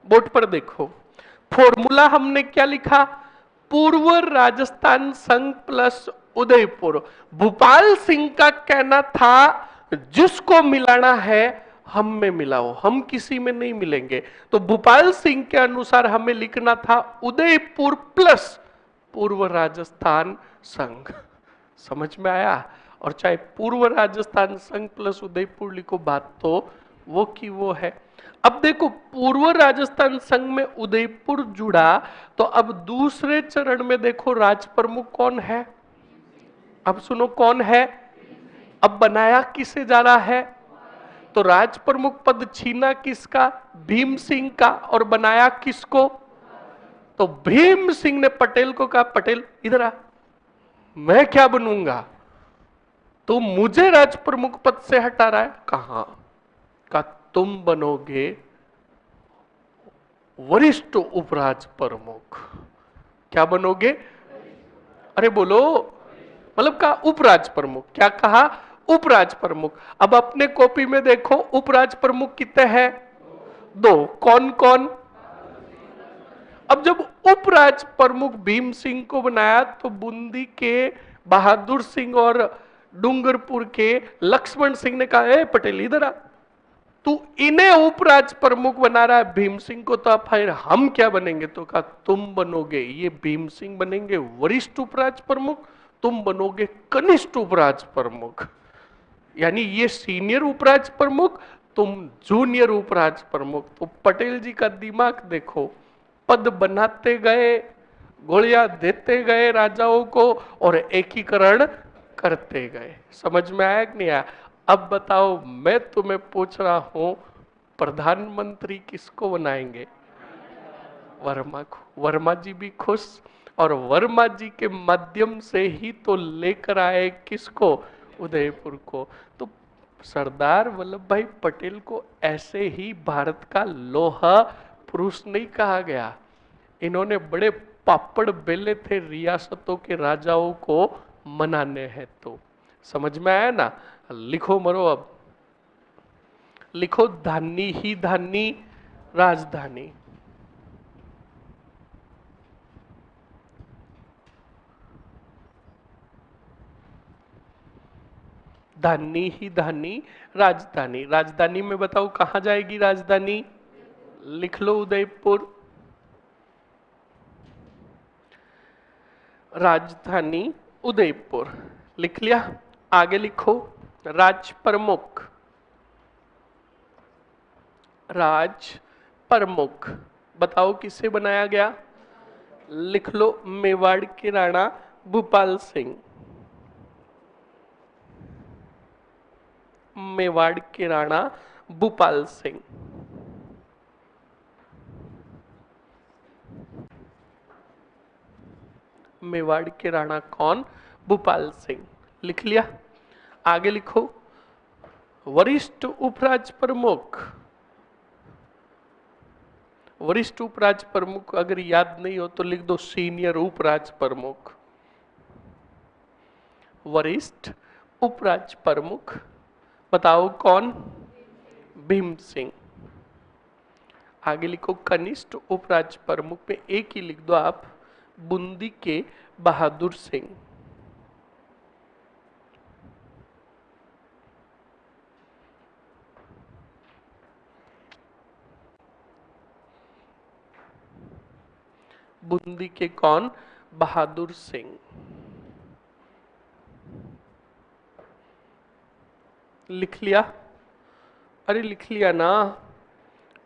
S1: बोर्ड पर देखो, फॉर्मूला हमने क्या लिखा? पूर्व राजस्थान संघ प्लस उदयपुर। भूपाल सिंह का कहना था जिसको मिलाना है हम में मिलाओ, हम किसी में नहीं मिलेंगे। तो भूपाल सिंह के अनुसार हमें लिखना था उदयपुर प्लस पूर्व राजस्थान संघ। समझ में आया? और चाहे पूर्व राजस्थान संघ प्लस उदयपुर लिखो, बात तो वो की वो है। अब देखो, पूर्व राजस्थान संघ में उदयपुर जुड़ा, तो अब दूसरे चरण में देखो राज प्रमुख कौन है? अब सुनो कौन है? अब बनाया किसे जा रहा है? तो राज प्रमुख पद छीना किसका? भीम सिंह का, और बनाया किसको? तो भीम सिंह ने पटेल को कहा पटेल इधर आ, मैं क्या बनूंगा? तो मुझे राज प्रमुख पद से हटा रहा है। कहा का तुम बनोगे वरिष्ठ उपराज प्रमुख। क्या बनोगे? अरे बोलो, मतलब कहा उपराज प्रमुख, क्या कहा? उपराज प्रमुख। अब अपने कॉपी में देखो उपराज प्रमुख कितने हैं? दो। कौन कौन? अब जब उपराज प्रमुख भीम सिंह को बनाया तो बूंदी के बहादुर सिंह और डूंगरपुर के लक्ष्मण सिंह ने कहा, ए पटेल इधर आ, तू इन्हें उपराज प्रमुख बना रहा है भीम सिंह को, तो अब फिर हम क्या बनेंगे? तो कहा तुम बनोगे, ये भीम सिंह बनेंगे वरिष्ठ उपराज प्रमुख, तुम बनोगे कनिष्ठ उपराज प्रमुख, यानी ये सीनियर उपराज प्रमुख, तुम जूनियर उपराज प्रमुख। तो पटेल जी का दिमाग देखो, पद बनाते गए, गोलियां देते गए राजाओं को और एकीकरण करते गए। समझ में आया कि नहीं आया? अब बताओ, मैं तुम्हें पूछ रहा हूं, प्रधानमंत्री किसको बनाएंगे? वर्मा को। वर्मा जी भी खुश, और वर्मा जी के माध्यम से ही तो लेकर आए किसको? उदयपुर को। तो सरदार वल्लभ भाई पटेल को ऐसे ही भारत का लोहा पुरुष नहीं कहा गया। इन्होंने बड़े पापड़ बेले थे रियासतों के राजाओं को मनाने हैं। तो समझ में आया ना? लिखो मरो अब, लिखो धानी ही धानी राजधानी। धानी ही धानी राजधानी। राजधानी में बताओ कहां जाएगी राजधानी? लिख लो उदयपुर। राजधानी उदयपुर लिख लिया। आगे लिखो राज प्रमुख। राज प्रमुख बताओ किसे बनाया गया? लिख लो मेवाड़ के राणा भूपाल सिंह। मेवाड़ के राणा भूपाल सिंह। मेवाड़ के राणा कौन? भूपाल सिंह। लिख लिया। आगे लिखो वरिष्ठ उपराज प्रमुख। वरिष्ठ उपराज प्रमुख अगर याद नहीं हो तो लिख दो सीनियर उपराज प्रमुख। वरिष्ठ उपराज प्रमुख बताओ कौन? भीम सिंह। आगे लिखो कनिष्ठ उपराज प्रमुख में एक ही लिख दो आप, बूंदी के बहादुर सिंह। बूंदी के कौन? बहादुर सिंह। लिख लिया? अरे लिख लिया ना?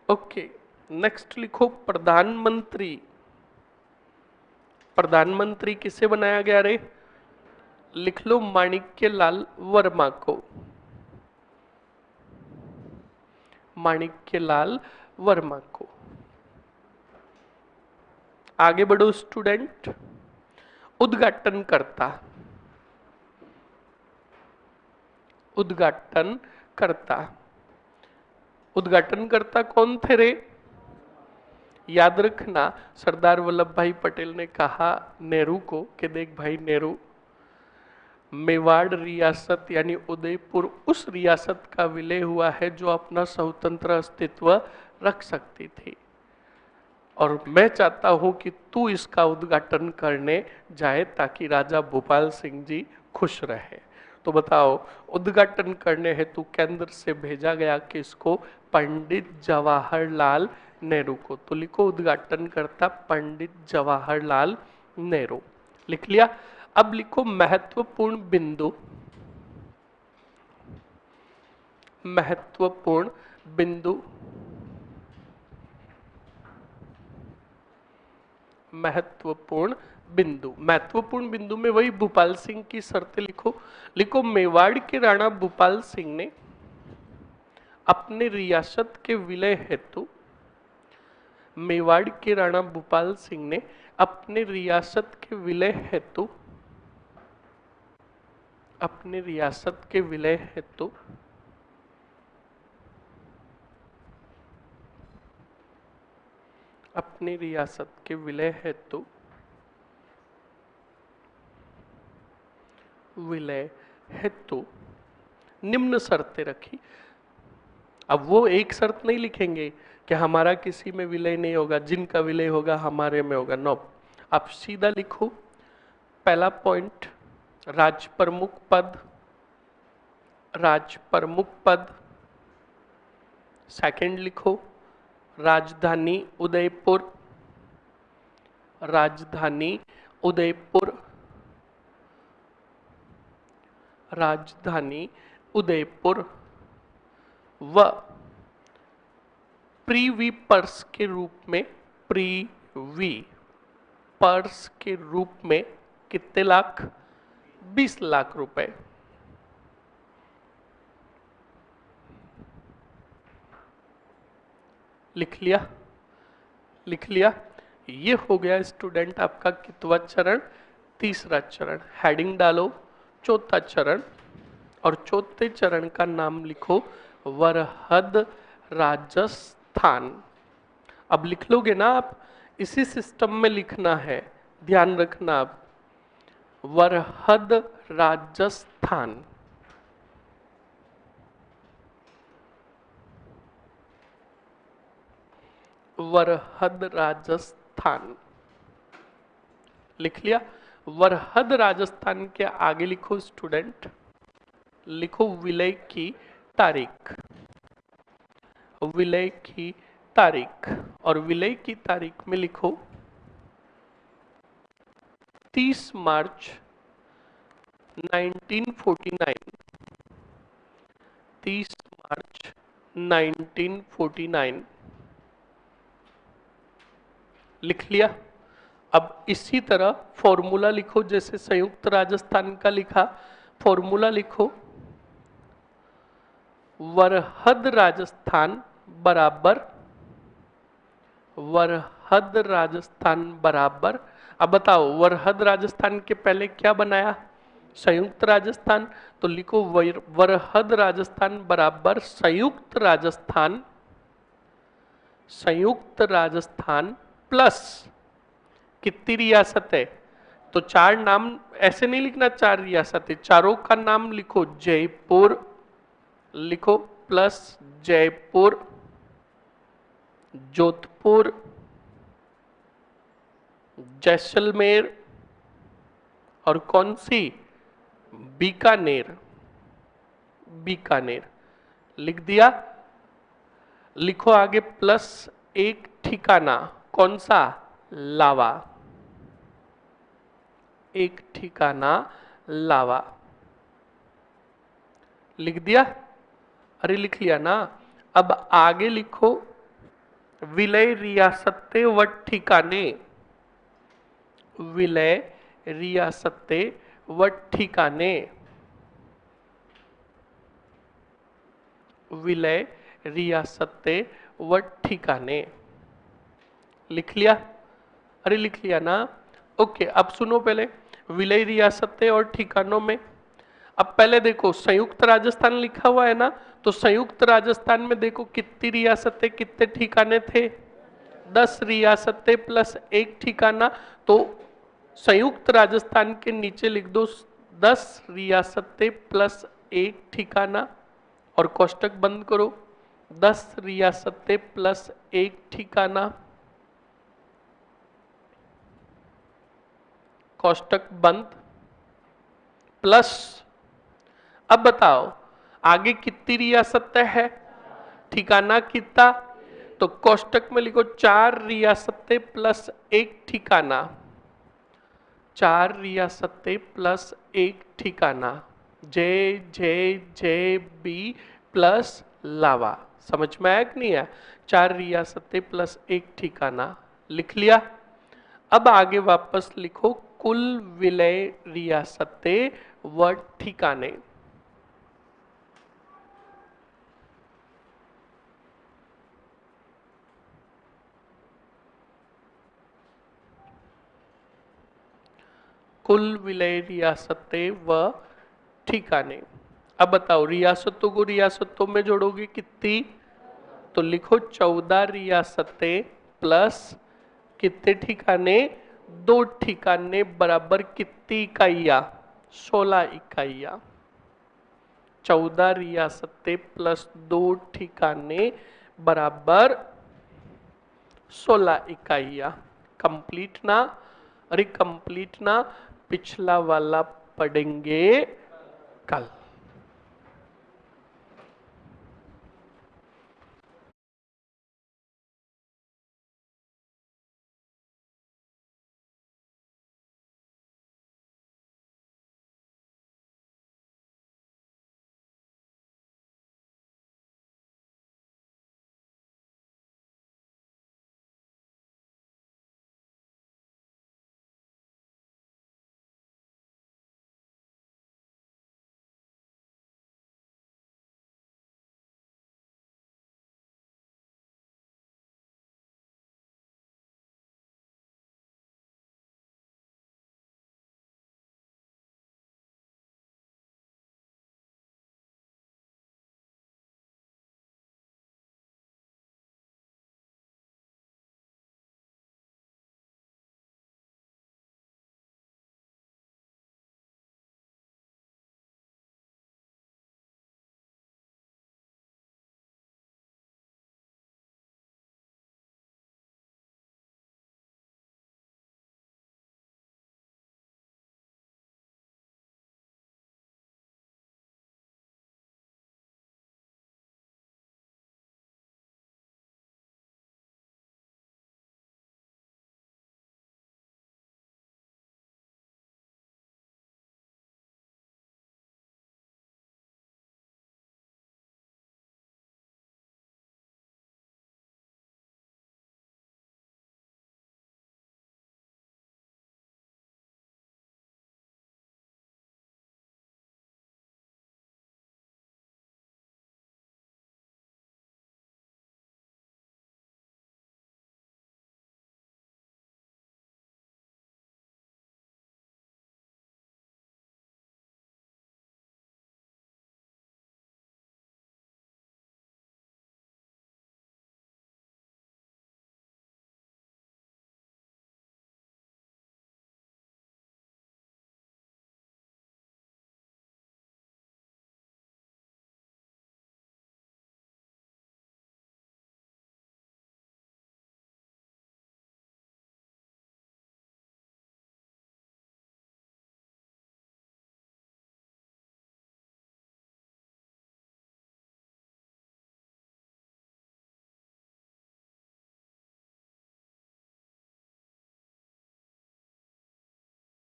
S1: ओके। नेक्स्ट लिखो प्रधानमंत्री। प्रधानमंत्री किसे बनाया गया रे? लिख लो माणिक्य लाल वर्मा को। माणिक्य लाल वर्मा को। आगे बढ़ो स्टूडेंट। उद्घाटन करता। उद्घाटन करता। उद्घाटन करता कौन थे रे? याद रखना, सरदार वल्लभ भाई पटेल ने कहा नेहरू को कि देख भाई नेहरू, मेवाड़ रियासत यानी उदयपुर उस रियासत का विलय हुआ है जो अपना स्वतंत्र अस्तित्व रख सकती थी, और मैं चाहता हूं कि तू इसका उद्घाटन करने जाए ताकि राजा भूपाल सिंह जी खुश रहे। तो बताओ, उद्घाटन करने हेतु केंद्र से भेजा गया किसको? पंडित जवाहरलाल नेहरू को। तो लिखो उद्घाटन करता पंडित जवाहरलाल नेहरू। लिख लिया? अब लिखो महत्वपूर्ण बिंदु। महत्वपूर्ण बिंदु। महत्वपूर्ण बिंदु। महत्वपूर्ण बिंदु में वही भूपाल सिंह की शर्तें लिखो। लिखो मेवाड़ के राणा भूपाल सिंह ने अपने रियासत के विलय हेतु, मेवाड़ के राणा भूपाल सिंह ने अपने रियासत के विलय हेतु, अपने रियासत के विलय हेतु अपनी रियासत के विलय हेतु विलय हेतु निम्न शर्तें रखी। अब वो एक शर्त नहीं लिखेंगे कि हमारा किसी में विलय नहीं होगा, जिनका विलय होगा हमारे में होगा। नो, आप सीधा लिखो। पहला पॉइंट, राज प्रमुख पद, राज प्रमुख पद। सेकंड लिखो, राजधानी उदयपुर, राजधानी उदयपुर, राजधानी उदयपुर। व प्रीवी पर्स के रूप में, प्रीवी पर्स के रूप में कितने लाख? 20 लाख रुपए। लिख लिया? लिख लिया। ये हो गया स्टूडेंट आपका कितवा चरण? तीसरा चरण। हेडिंग डालो चौथा चरण, और चौथे चरण का नाम लिखो वरहद राजस्थान। अब लिख लोगे ना आप? इसी सिस्टम में लिखना है, ध्यान रखना आप। वरहद राजस्थान। वरहद राजस्थान लिख लिया? वरहद राजस्थान के आगे लिखो स्टूडेंट, लिखो विलय की तारीख, विलय की तारीख। और विलय की तारीख में लिखो 30 मार्च 1949, 30 मार्च 1949। लिख लिया? अब इसी तरह फॉर्मूला लिखो, जैसे संयुक्त राजस्थान का लिखा। फॉर्मूला लिखो, वरहद राजस्थान बराबर, वरहद राजस्थान बराबर। अब बताओ, वरहद राजस्थान के पहले क्या बनाया? संयुक्त राजस्थान। तो लिखो वरहद राजस्थान बराबर संयुक्त राजस्थान, संयुक्त राजस्थान प्लस कितनी रियासत है? तो 4 नाम ऐसे नहीं लिखना, 4 रियासत है, चारों का नाम लिखो। जयपुर लिखो, प्लस जयपुर, जोधपुर, जैसलमेर, और कौन सी? बीकानेर, बीकानेर। लिख दिया? लिखो आगे प्लस एक ठिकाना, कौन सा? लावा, एक ठिकाना लावा। लिख दिया? अरे लिख लिया ना? अब आगे लिखो विलय रियासतें व ठिकाने, विलय रियासतें व ठिकाने, विलय रियासतें व ठिकाने। लिख लिया? अरे लिख लिया ना? ओके, अब सुनो पहले विलय रियासतें और ठिकानों में। अब पहले देखो संयुक्त राजस्थान लिखा हुआ है ना, तो संयुक्त राजस्थान में देखो कितनी रियासतें कितने ठिकाने थे? 10 रियासतें प्लस एक ठिकाना। तो संयुक्त राजस्थान के नीचे लिख दो 10 रियासतें प्लस एक ठिकाना, और कोष्टक बंद करो। 10 रियासतें प्लस एक ठिकाना, कोष्टक बंद, प्लस अब बताओ आगे कितनी रियासतें है? ठिकाना कितना? तो कोष्टक में लिखो 4 रियासतें प्लस एक ठिकाना, 4 रियासतें प्लस एक ठिकाना। जे जे जे बी प्लस लावा। समझ में आया कि नहीं है? 4 रियासतें प्लस एक ठिकाना। लिख लिया? अब आगे वापस लिखो कुल विलय रियासतें व ठिकाने। कुल विलय रियासतें व ठिकाने। अब बताओ रियासतों को रियासतों में जोड़ोगे कितनी? तो लिखो 14 रियासतें प्लस कितने ठिकाने? 2 ठिकाने बराबर कितनी इकाइयां? 16 इकाइयाँ। 14 रियासतें प्लस 2 ठिकाने बराबर 16 इकाइयाँ। कंप्लीट ना? अरे कंप्लीट ना, पिछला वाला पढ़ेंगे कल।